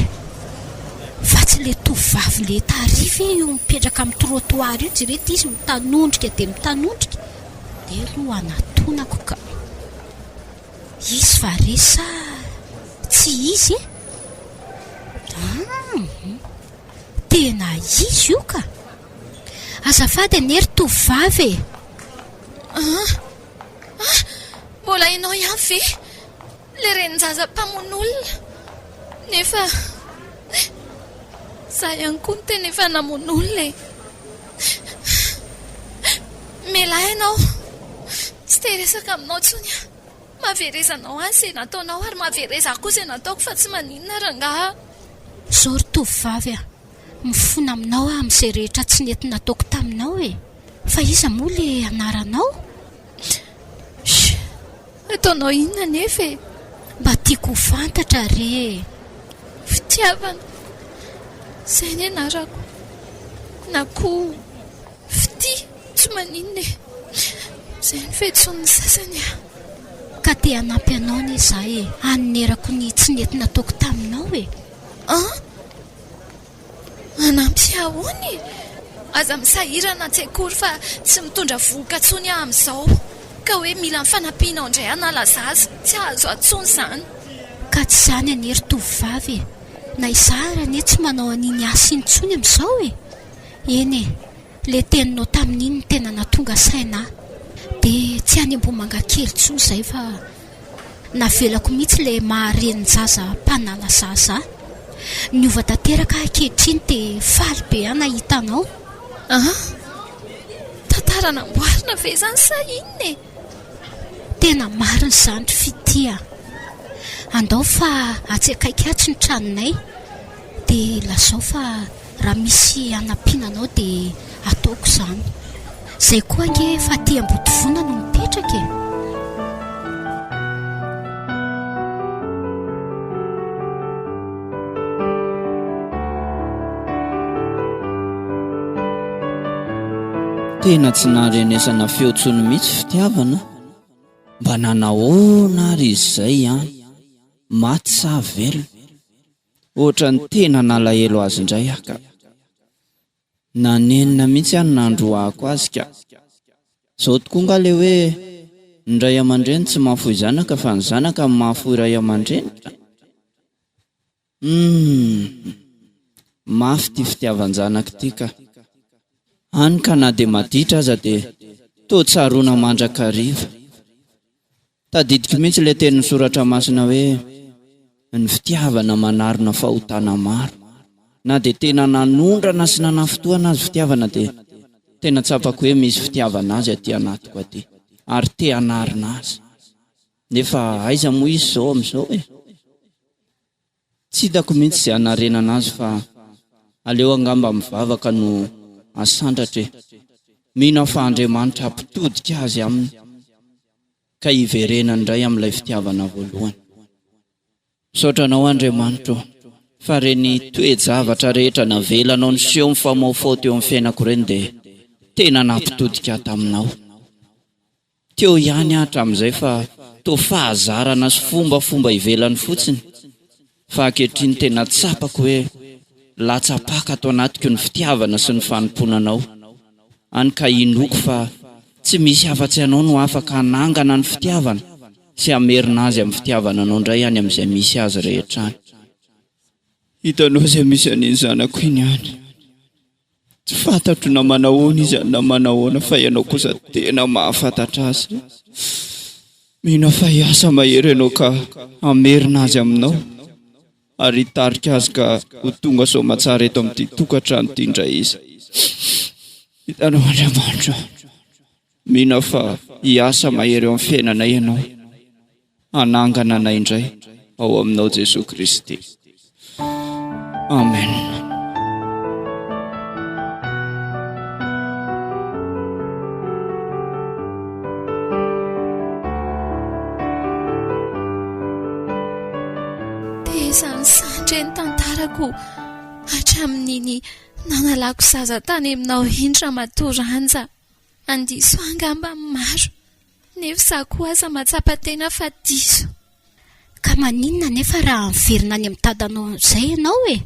fa tsy ilay tovovavy ilay tarify io mipetraka amin'ny trottoir io jerety izy mitanondrika dia mitanondrika dia ro anatonako ka izy fa resa tsy izy tena izy io ka azafady anery tovovavy mbola ianao ihany ve le renin-jaza mpamon'olona nefa za ihany koa ny tena efa namon'olona mela ianao tsy teresaka aminao tsony mahaverezanao azy izay nataonao ary mahavereza koa izay nataoko fa tsy maninona rangaha zao ry tovovavy mifona aminao amin'izay rehetra tsy nety nataoko taminao fa iza moa le anaranao ataonao inona nefa mba tiako ho fantatra re fitiavana izay ny anarako na koa fity tsy maninona izay ny fehitson'ny sasany ka te hanampy anao ny izahay hanerako ny tsy nety nataoko taminao anampy ahoany aza misahirana tsy akory fa tsy mitondra vohoka tsony amin'izao ka hoe mila mifanampianao indray analazaza tsy azo atsony izany ka tsy izany anery tovovavy na izarany tsy manao an'iny asa iny tsony amin'izao eny le teninao tamin'iny ny tena natonga saina dia tsy any ambomanga kely tsony izay fa navelako mihitsy le maharenin-jaza mpanala zaza ny ova tanteraka ankehitriny dia faly be nahitanao tantara namboarina ve izany sa inona tena marina izany fitia andao fa atsy akaiky atsy ny tranonay dia dia lazao fa raha misy anampinanao dia ataoko izany. Izay koa ange fa aty ambodivona no mipetraka e. Tena tsy naharenesana feontsony mihitsy fitiavana. Mba nanahoana ary izay maty sa velona. Ohatra ny tena nalahelo azy indray aka. Nanenina mihitsy any nandroako azy ka. Zao tokoa nga le hoe ny ray aman-dreny tsy mahafoy zanaka fa ny zanaka mahafoy ray aman-dreny. Mafy ty fitiavan-janaka ty ka. Any ka na dia maditra aza dia toa tsaroana mandrakariva. Tadidiko mihitsy ilay tenin'ny soratra masina hoe ny fitiavana manarona fahotana maro. Na dia tena nanondrana sy nanafotoana azy fitiavana dia tena tsapako hoe misy fitiavana azy aty anatiko aty ary te hanarina azy. Nefa aiza moa izy zao amin'izao e? Tsy hitako mihitsy izay hanarenana azy fa aleo angamba mivavaka no asandratra e. Mino fa Andriamanitra ampitodika azy aminy ka hiverenany indray amin'ilay fitiavana voalohany. Misaotranao Andriamanitra fa reny toe-javatra rehetra navelanao ny seho mifamaofao teo amin'ny fiainako ireny dia tena nampitodika taminao. Teo ihany hatramin'izay fa toa fahazarana sy fomba ivelany fotsiny. Fa ankehitriny tena tsapako hoe latsapaka ato anatiko ny fitiavana sy ny fanomponanao. Any ka inoko fa tsy misy afa-tsy anao no afaka hanangana ny fitiavana sy hamerina azy amin'ny fitiavana anao indray any amin'izay misy azy rehetra any. Hitanao izay misy an'iny zanako iny any. Tsy fantatro na manahoana izy na manahoana fa ianao kosa tena mahafantatra azy. Mino fa hiasa mahery ianao ka hamerina azy aminao ary hitarika azy ka ho tonga soamantsara eto amin'ity tokantrano ity indray izy. Hitanao Andriamanitra, mino fa hiasa mahery eo amin'ny fiainanay ianao, hanangana anay indray ao aminao Jesosy Kristy. Amen. Izany sandry ny tantarako hatramin'iny nanalako zaza tany aminao indra matoranja. Andiso angamba maro nefa za koa aza matsapa tena fa diso. Ka maninona nefa raha miverina any amin'ny dadanao izay ianao e?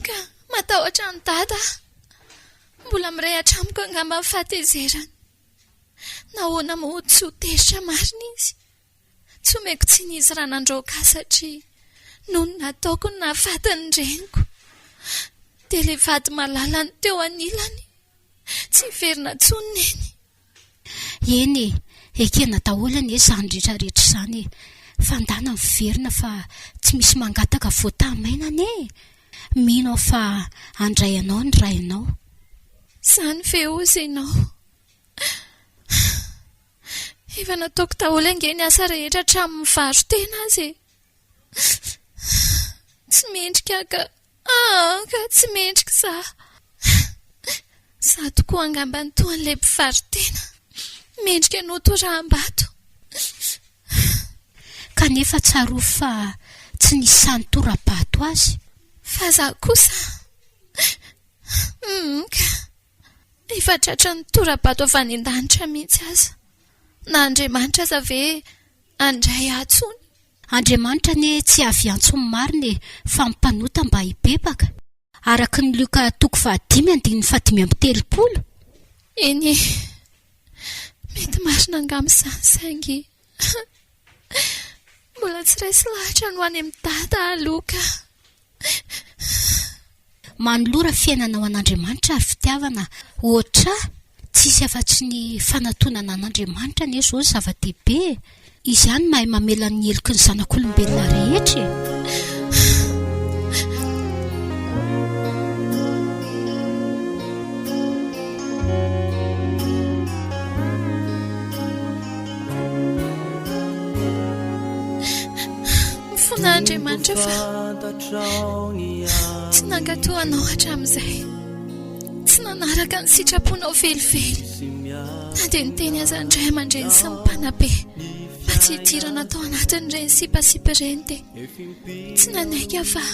Ka matahotra ny dada. Mbola miray atramiko angamba ny fahatezerany. Nahoana moa tsy ho teritra marina izy. Tsy omeko tsy nisy raha nandraoka satria noho nataoko ny nahafatany reniko. Dia ilay vady malalany teo anilany tsy verina tsoneny. Eny ekena daholo ny izany rehetrarehetra izany. Fandana miverina fa tsy misy mangataka voatamainana e. Mino fa handray anao ny rainao. Izany ve ozy ianao? Efa nataoko daholo ange ny asa rehetra hatramin'ny mivaro tena azy. Tsy mendrika ka tsy mendrika za. Za tokoa angamba ny toan'ilay mpivaro tena. Mendrika no toraham-bato. Kanefa tsaro fa tsy nisy sany tora-bato azy. Fa za kosa ka efa tratra ny tora-bato avy any an-danitra mihitsy aza. Na Andriamanitra aza ve andray atsony? Andriamanitra ne tsy avy antsony marina fa mpanota mba hibebaka araka ny Luka 5:5-7. Eny mety marina angamba izany saingy mbola tsy raisy lahatra no any amin'ny dada Luka. Manolora fiainana ao an'Andriamanitra ary fitiavana ohatra tsisy afa-tsy ny fanatonana an'Andriamanitra ne zao zava-dehibe. Izy ihany mahay mamela ny heloky ny zanak'olombelona rehetra. Mifona Andriamanitra fa tsy nankatoanao hatramin'izay, tsy nanaraka ny sitraponao velively, na dia niteny aza indray aman-dreny sy ny mpanabe mba tsy hidirana tao anatin'ireny sipasipy ireny dia tsy nanaiky fa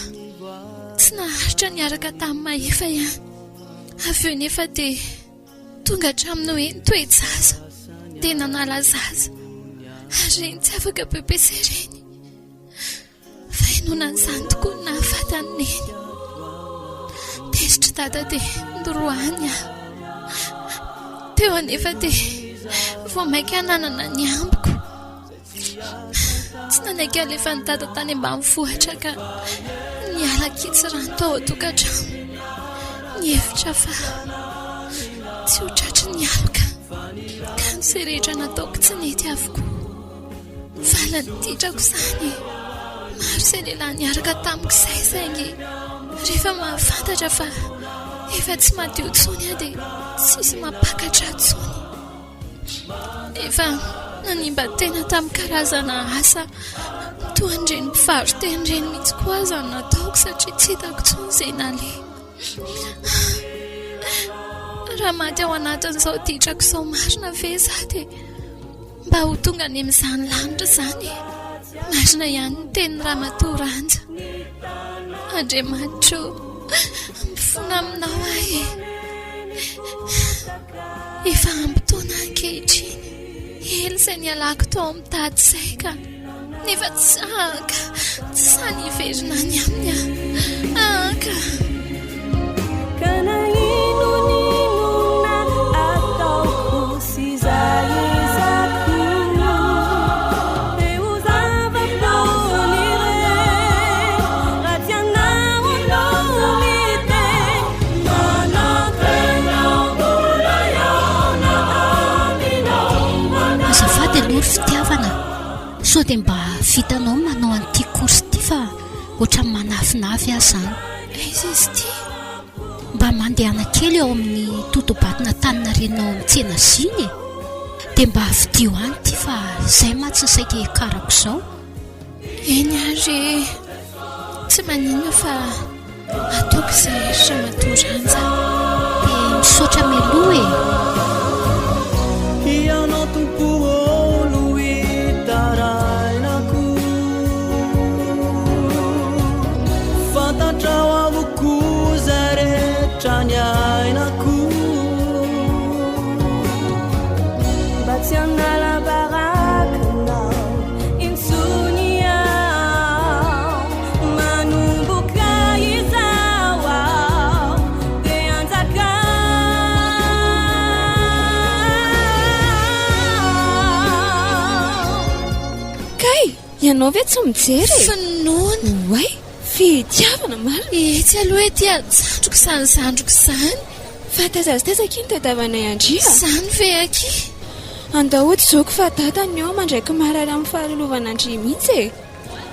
tsy naharitra niaraka tamin'ny mahefa ihany. Avy eo nefa dia tonga hatramin'ny hoe nitoejaza dia nanala zaza ary reny tsy afaka bebese ireny. Fa inonan'izany tokoa ny nahafatany neny. Tezitra dada dia ndoroany aho. Teo anefa dia vao mainka nanana ny ambiko. Tsy nanaiky alefa ny dada tany ambanivohitra ka niala kitsy rano tao an-tokantrano. Nihevitra fa tsy ho tratry ny aloka ka ny izay rehetra nataoko tsy nety avokoa. Valin'ny Ditrako izany, maro izay lehilahy niaraka tamiko izay saingy rehefa mahafantatra fa efa tsy madio intsony aho dia tsisy mampakatra intsony. Efa nanimba tena tamin'ny karazana asa toa an'ireny mpivaroteny ireny mihitsy koa aza ny nataoko satria tsy hitako intsony izay naleha. Raha maty ao anatin'izao Ditrako izao marina ve izaho dia mba ho tonga any amin'izany lanitra izany. Marina ihany ny tenin'ny ramatoa Ranja. Andriamanitra mifona aminao ahy. Efa ampitaona ankehitriny ela izay nialako tao amin'ny tady izay ka nefa tsy sany hiverina any aminy aho. Sao dia mba vitanao manao an'ity korsy ity fa ohatran'ny manafinafy aho izany. Izy ity mba mandehana kely ao amin'ny totobatina tanina renao amin'ny tsena ziny dia mba vidio any ity fa izay matsy ny saika hikarako izao. Eny ary tsy maninona fa ataoko izay ramatoa Ranja dia misaotra meloa e. Ianao ve tsy mijery? Finoana. Oay, fitiavana marina. Etsy aloha ety zandroko izany. Fa tazazatazaka iny tadiavana andria. Izany ve aky? Andahoty zoko fa dadany eo mandraiky marary amin'ny fahalovana andria mihitsy e.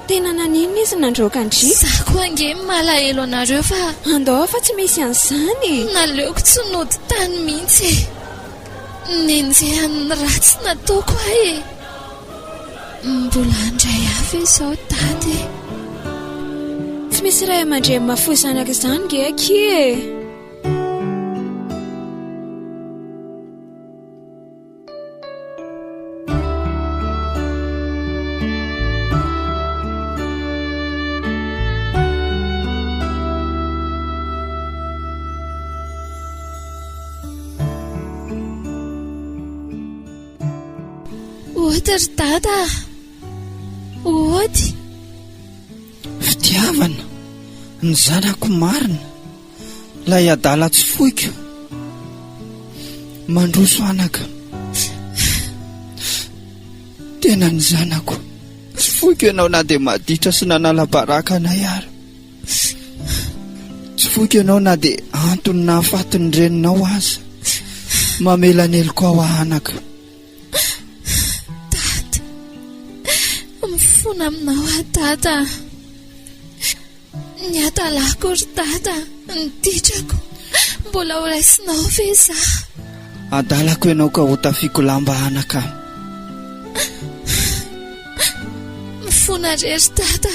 Tena naninona izy nandroaka andria. Za koa ange malahelo anareo fa andao fa tsy misy an'izany. Naleoko tsy nody tany mihitsy e. Nenjehan'ny ratsy nataoko ahy e. Mbola andray avy izao dady. Tsy misy ray aman-dreny mahafoy zanaka izany ge aky e. Ohatry dada. Ohatry fitiavana ny zanako marina lay adala tsy foiko mandroso anaka tena ny zanako tsy foiko ianao na dia maditra sy nanala baraka anay ary tsy foiko ianao na dia antony nahafatiny reninao aza mamelaneloko ao anaka. Mifona aminao a dada. Ny atalako ry dada, ny Ditrako mbola ho raisinao ve za? Adalako ianao ka ho tafiako lamba anaka. Mifona rery dada,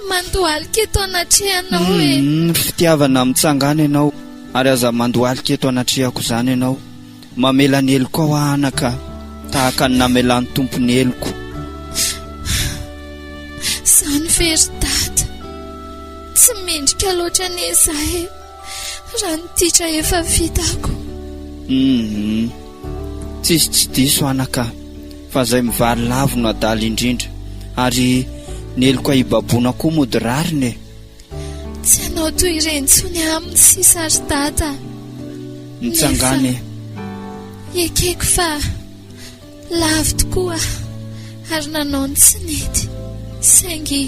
mandohalika eto anatrehanao e. Fitiavana mitsangana ianao ary aza mandohalika eto anatrehako izany ianao. Mamela ny eloko ao anaka tahaka ny namelan'ny tompony eloko. Izany very dada, tsy mendrika loatra ny izahay raha ny titra efa vitako. Tsisy tsy diso anaka fa izay mivary lavo no adala indrindra ary ny eloko ahibaboana koa mody rariny. Tsy anao toy ireny tsony aminy sisa ry dada. Mitsangana ekeko fa lavo tokoa ary nanao ny tsy nety, saingy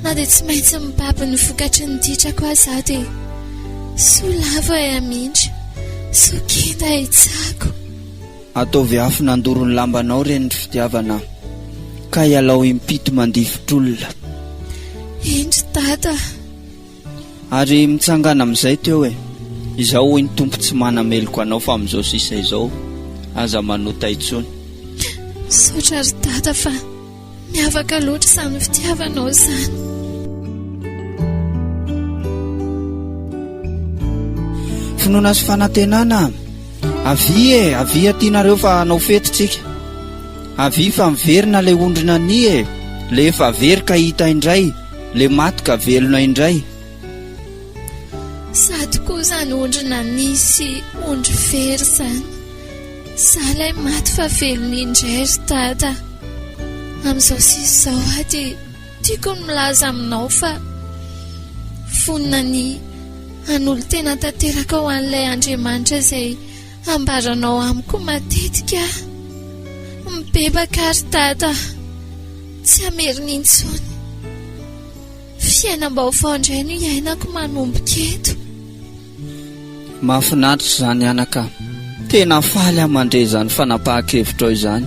na dia tsy maintsy mibaby ny vokatry ny ditrako aza dia soa lavo ay amindra, soa kenda hitsako. Ataovy afo nandoro ny lambanao reny ny fitiavana ka hialao impito mandifotr'olona. Endry dada. Ary mitsangana amin'izay teo izao hoy ny tompo tsy manameloko anao fa amin'izao sisa izao aza manota intsony. Saotra ry dada fa miavaka loatra izany fitiavanao izany. Finoana sy fanantenana. Avy atianareo fa hanao fetitsika. Avy fa miverina le ondrina ny le efa very ka hita indray, le maty ka velona indray. Sady koa izany ondrina ny sy ondry very izany, zalay maty fa velona indray ry dada. Amin'izao sisa izao dia tiako ny milaza aminao fa vonina ny an'olo tena tanteraka ho an'ilay Andriamanitra izay ambaranao amiko matetika. Mibebaka ry dada, tsy amerina intsony. Fiainam-baovao indray no iainako manomboka eto. Mahafinaritra izany anaka, tena faly amandre izany fanapahan-kevitra izany.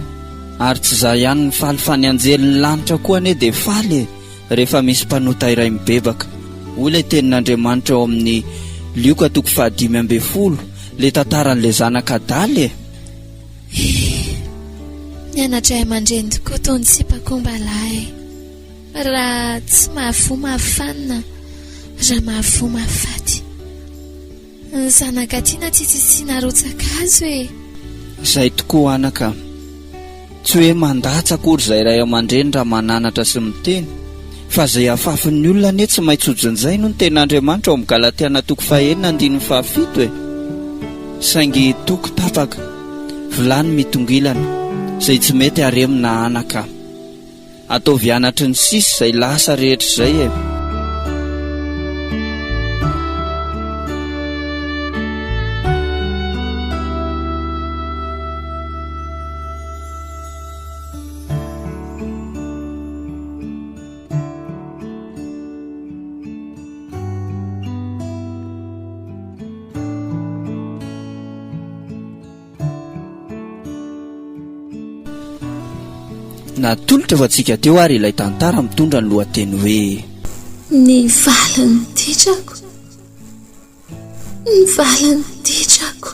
Ary tsy izaho ihany ny faly fa ny anjelin'ny lanitra koa ane dia faly rehefa misy mpanota iray mibebaka. Olay tenin'Andriamanitra ao amin'ny Lioka 5:10 le tantaran'ilay zanaka daly. Nianatra aman-dreny tokoa tony sipakombalahy. Raha tsy mahavoa mahafanina, raha mahavoa mahafaty. Ny zanaka tiana tsitsitsina rotsaka azo Izay tokoa anaka. Tsy hoe mandatsa akory izay ray aman-dreny raha mananatra sy miteny, fa izay afafin'ny olona anie tsy maintsy hojon'izay no ny ten'Andriamanitra ao amin'ny Galatiana 4:7. Saingy toko tapaka, vilany mitongilana, izay tsy mety haremina anaka. Ataovy anatry ny sisy izay lasa rehetra izay natolotra ho antsika teo ary ilay tantara mitondra ny lohateny hoe ny valin'ny ditrako. Ny valin'ny ditrako.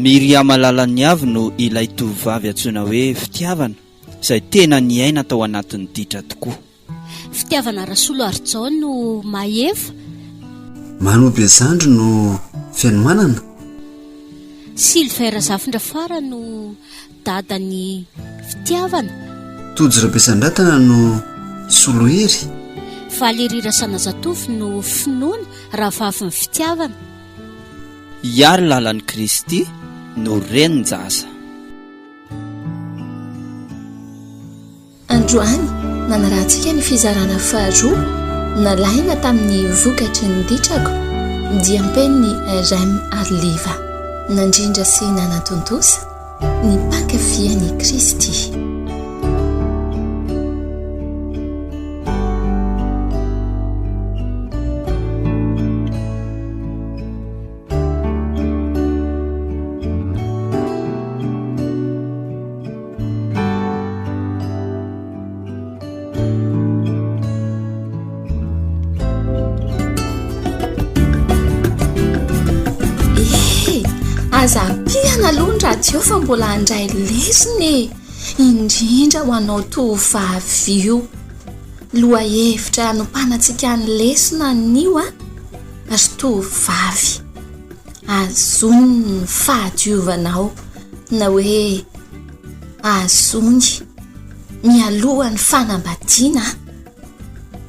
Miriama lalan'ny avy no ilay tovovavy antsoina hoe fitiavana, izay tena niaina tao anatin'ny ditra tokoa. Fitiavana Rasolo Arjao no Maeva, Manobe Zandro no Fianomanana, Silvera Zafindrafara no dadany fitiavana, Tojo Rabesan-dratana no Solohery, Valery Rasanazatofy no finoana raha vavin'ny fitiavana, Iary lalan'i Kristy no renin-jasa. Androany nanarahantsika ny fizarana faharoa nalaina tamin'ny vokatry ny ditrako dia mpeniny Rem Arliva, nandrindra sy nanatontosa ny mpankafia-ny Kristy. Aza piana aloha raha fa mbola handray lesiny, indrindra ho anao tovavy io. loha hevitra anompanatsika ny lesona nio a ry tovavy azony ny fahadiovanao na hoe azony mialohan'ny fanambadiana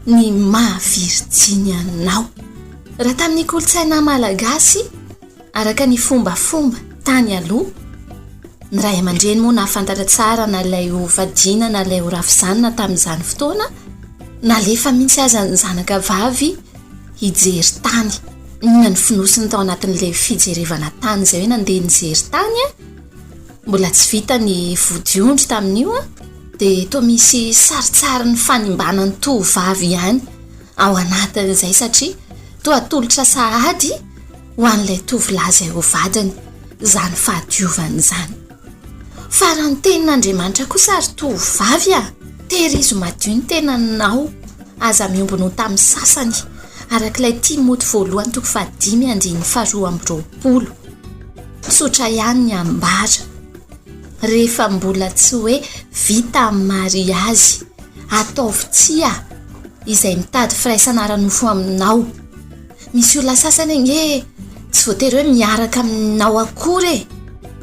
ny mahavirijiny anao. Raha tamin'ny kolotsaina malagasy araka ny fombafomba tany aloha, ny ray aman-dreny moa nahafantatra tsara na ilay ho vadiana na ilay ho rafizanona tamin'izany fotoana, nalefa mihitsy aza ny zanaka vavy hijery tany. Inona ny finosiny tao anatin'ilay fijerevana tany izay hoe nandeha nijery tany a, mbola tsy vita ny vodiondry tamin'io a, dia toa misy saritsary ny fanimbanany tovavy ihany ao anatin'izay satria toa atolotra sahady ho an'ilay tovolahy izay ho vadiny izany fahadiovany izany. Fa raha ny tenin'Andriamanitra kosa ry tovavy a, tehirizo madio ny tenanao aza miombona ho tamin'ny sasany arak'ilay Timoty 1:5-2. Tsotra ihany ny ambara rehefa mbola tsy hoe vita mariazy, ataovy tsia izay mitady firaisana ara-nofo aminao. Misy olona sasany nge tsy voatery hoe miaraka aminao akory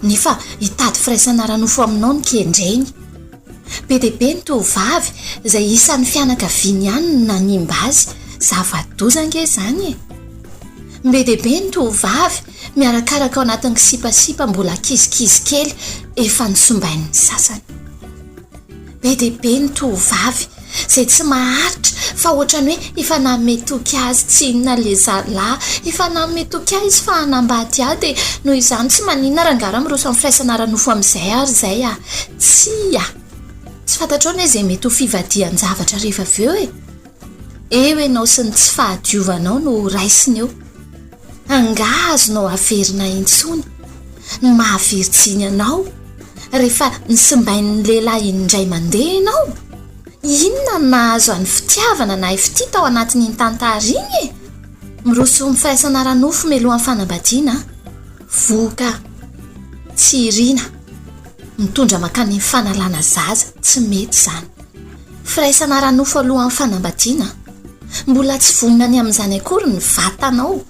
nefa hitady firaisana ara-nofo aminao ny kendreny. Be dia be ny tovavy izay isan'ny fianakaviany ihany no nanimba azy, zava-doza nge izany. Be dia be ny tovavy miarakaraka ao anatin'ny kisipasipa mbola kizikizy kely efa nisombain'ny sasany. Be dia be ny tovavy izay tsy maharitra fa ohatrany hoe efa nametoky azy tsy inona le zalahy, efa nametoky azy fa hanambady ahy dia noho izany tsy maninona raha ngara miroso amin'ny firaisana ara-nofo amin'izay ary izay a. Tsy fantatrao ny hoe izay mety ho fivadihan-javatra rehefa avy eo eo ianao sy ny tsy fahadiovanao no raisiny eo. Angazonao averina intsony ny mahavirijiny anao rehefa nisimbain'ny lehilahy indray mandeha ianao. Inona nahazo any fitiavana na ifity tao anatin'iny tantara iny miroso amin'ny firaisana ara-nofo mialohan'ny fanambadiana, voka tsy irina mitondra makany ny fanalana zaza, tsy mety izany. Firaisana ara-nofo alohan'ny fanambadiana mbola tsy vonina ny amin'izany akory ny vatanao,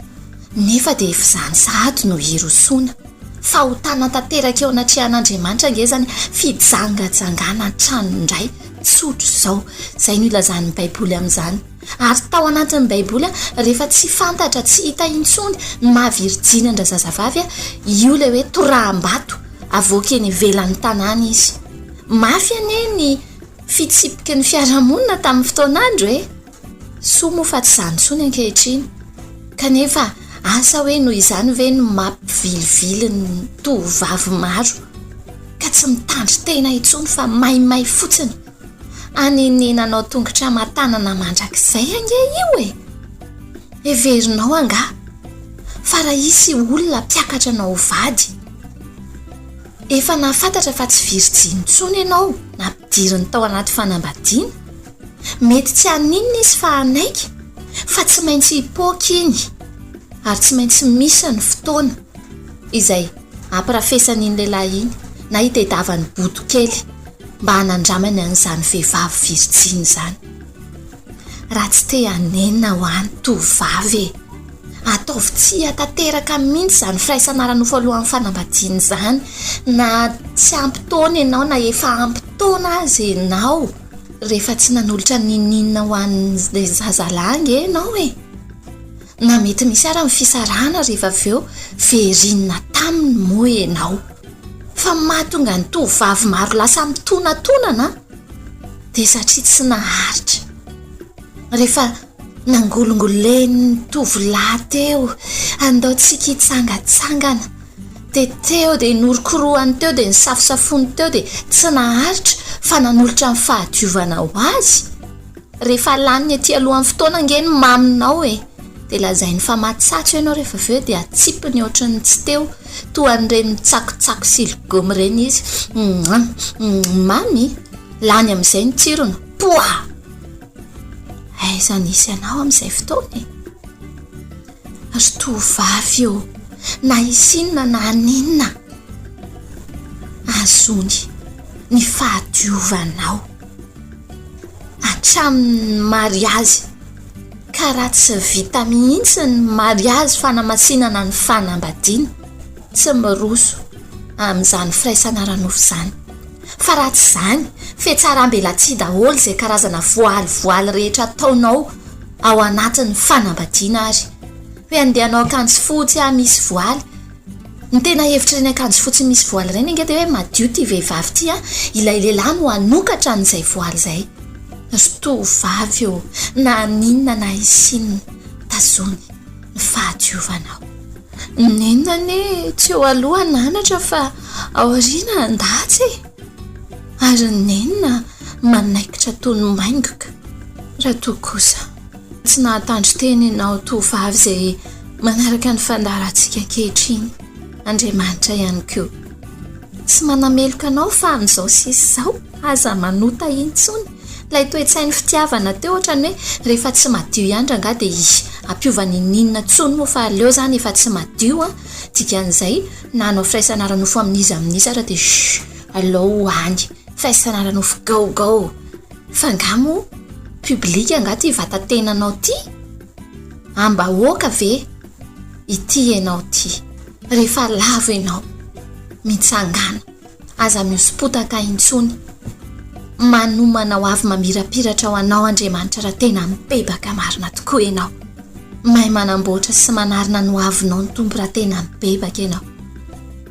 nefa dia efa izany sahady no hirosoana. Fahotana tanteraka eo anatrehan'Andriamanitra nge zany fijangajangana trano indray tsotro izao, izay no ilazan'ny baiboly amin'izany. Ary tao anatin'ny baiboly rehefa tsy fantatra, tsy hita intsony ny mahavirijiny ndra zazavavy io ilay hoe toraham-bato avoaka eny ivelan'ny tanàna izy. Mafy anie ny fitsipiky ny fiarahamonina tamin'ny fotoan'andro soa moa fa tsy izany intsony ankehitriny, kanefa asa hoe noho izany ve no mampivilivily ny tovavy maro ka tsy mitandry tena intsony fa maimay fotsiny. Anenenanao tongotra matanana mandrakizay ange io everinao anga fa raha isy olona mpiakatra anao vady, efa nafantatra fa tsy virijiny intsony ianao nampidiriny tao anaty fanambadiana, mety tsy haninona izy fa anaiky, fa tsy maintsy hipoaka iny ary tsy maintsy misy ny fotoana izay ampirafesany iny lehilahy iny na hitadiavany bodo kely mba hanandramany an'izany vehivavy virijiny izany. Raha tsy te hanenina ho any tovavy ataovy tsy hatanteraka mihitsy izany firaisana ara-nofo alohan'ny fanambadiana izany, na tsy ampitaona ianao na efa ampitaona azy ianao rehefa tsy nanolotra ninina ho an'ilay zazalahy nge ianao na mety misy ara ny fisarahana rehefa avy eo verinina taminy moa ianao. Fa mahatonga ny tovavy maro lasa mitonantonana dia satria tsy naharitra. Rehefa nangolongolen'ny tovolahy teo andao tsika hitsangatsangana, dia teo dia norokorohany teo dia nisafosafony teo dia tsy naharitra fa nanolotra ny fahadiovana ho azy. Rehefa laniny aty alohan'ny fotoana nge ny maminao dia lazainy fa matsatso ianao rehefa avy eo dia atsipiny ohatrany tsy teo, toa an'ireny mitsakotsako siligomy ireny izy. Mamy lany amin'izay ny tsirona, poa aiza nisy ianao amin'izay fotoana ry tovavy eo, na isinona na aninona azony ny fahadiovanao hatramin'ny mariazy ka raha tsy vita mihitsy ny mariazy fanamasinana ny fanambadiana tsy miroso amin'izany firaisana ranofo izany. Fa raha tsy izany fietsaram-bela tsy daholo izay karazana voaly rehetra ataonao ao anatin'ny fanambadiana ary. Hoe andehanao akanjo fotsy misy voaly. Ny tena hevitra ny akanjo fotsy misy voaly ireny inge dia hoe madio ty vehivavy ty ilay lehilahy no hanokatra an'izay voaly izay. Tovavy eo na ninona na isinina tazony ny fahadiovanao. Ninona ne tsy eo aloha nanatra fa aoriana andatsy ary ninona manaikitra toy ny maingoka. Raha toa kosa tsy nahatandro teny ianao tovavy izay manaraka ny fandaharantsika ankehitriny. Andriamanitra ihany koa tsy manameloka anao fa amin'izao sisy izao aza manota intsony ilay toe-tsainy fitiavana teo ohatrany hoe rehefa tsy madio ihany ranga dia ampiovany ninona tsony moa fa aleo zany efa tsy madio dikan'izay na anao firaisana ranofo amin'izy ara dia aleo any firaisana ranofo go fangamo publika angaty ivatatenanao ty ambahoaka ve ity ianao ty rehefa lavo ianao mitsangana aza miosipotaka intsony manomana ho avy mamirapiratra ho anao Andriamanitra raha tena mibebaka marina tokoa ianao. Mahay manamboatra sy manarina no avinao ny tompo raha tena mibebaka ianao.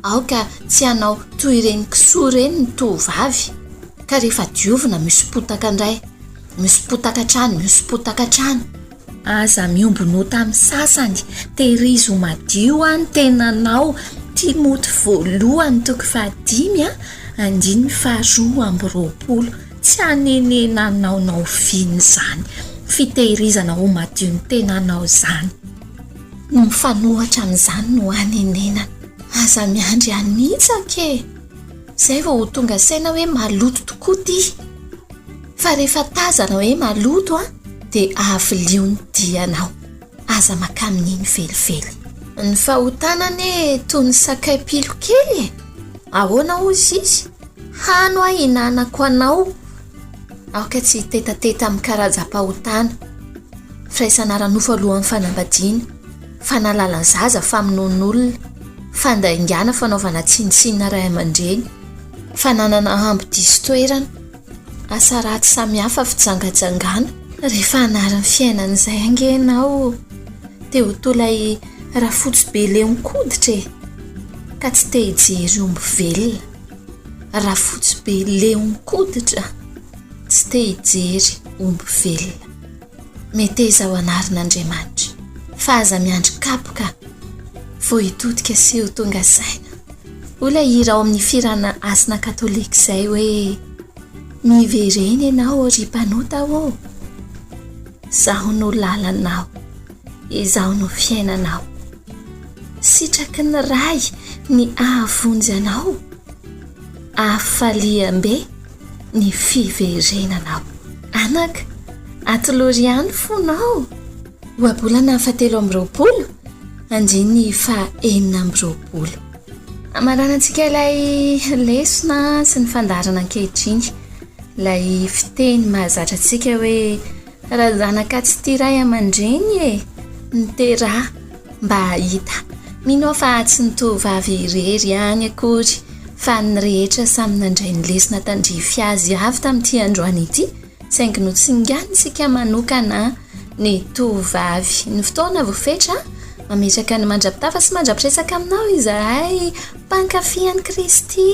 Aoka tsy anao toy ireny kisoa ireny ny tovavy ka rehefa diovina miosipotaka indray miosipotaka trano aza miombonota amin'ny sasany tehirizo madio ny tenanao Timoty voalohany toko 5 andiny 2:20 tsy anenenanaonao viny izany fitehirizana ho madio ny tenanao izany no mifanohatra amin'izany no anenenana aza miandry anitsake izay vao ho tonga saina hoe maloto tokoa ty fa rehefa tazana hoe maloto dia avilio ny dianao aza makamin'iny velively. Ny fahotanany toy ny sakay pilo kely ahoana ozy izy hano hinanako anao aoka tsy tetateta amin'ny karaza-pahotana firaisana ranofo alohan'ny fanambadiana fanalalan zaza famonon'olona fandaingana fanaovana tsinitsinina ray aman-dreny fananana hambo diso toerana asa ratsy samihafa fijangajangana rehefa anaran'ny fiainan'izay angenao dia ho tolay raha fotsy be leonkoditra ka tsy te hijery omby velona. Raha fotsy be leonkoditra tsy te hijery omby velona. Meteza ho anarin'Andriamanitra fa aza miandry kapoka vao hitodika sy ho tonga saina. Olay hira ao amin'ny firana asina katolika izay hoe mivereny ianao ry mpanota izaho no lalanao izaho no fiainanao sitraky ny ray ny ahavonjy anao ahafaliam-be ny fiverenanao. Anaka atoloriany fonao oabolana 7:20 andiny 4:20 amaranantsika ilay lesona sy ny fandarana ankehitriny ilay fiteny mahazatra antsika hoe raha zanaka tsy tiray aman-dreny ny tera mba hahita mino fa tsy ny tovavy irery any akory fa ny rehetra samy nandray ny lesona tandrify azy avy tamin'ity androany ity saingy no tsinganitsika manokana ny tovavy. Ny fotoana voafetra mametraka ny mandrapitafa sy mandrapiresaka aminao izahay mpankafian'i Kristy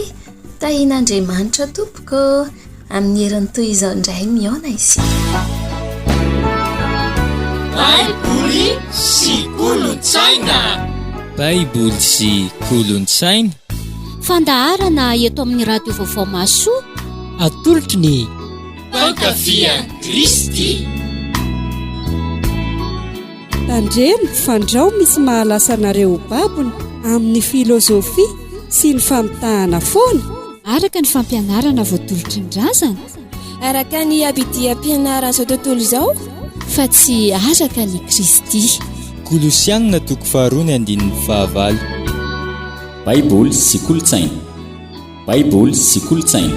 tahin'Andriamanitra tompoko amin'ny herin'ny toy izao indray miona isika. Baiboly sy kolotsaina. Baiboly sy kolotsaina. Fandaharana eto amin'ny radio vaovao masoa atolotry ny mpankafia Kristy. Tandremo fandrao misy mahalasa anareo babony amin'ny filozofia sy ny famitahana foana araka ny fampianarana voatolotry ny razana araka ny abidiam-pianarana izao tontolo izao fa tsy araka ny Kristy. Kolosianina toko 2:9. Baiboly sy kolotsaina. Baiboly sy kolotsaina.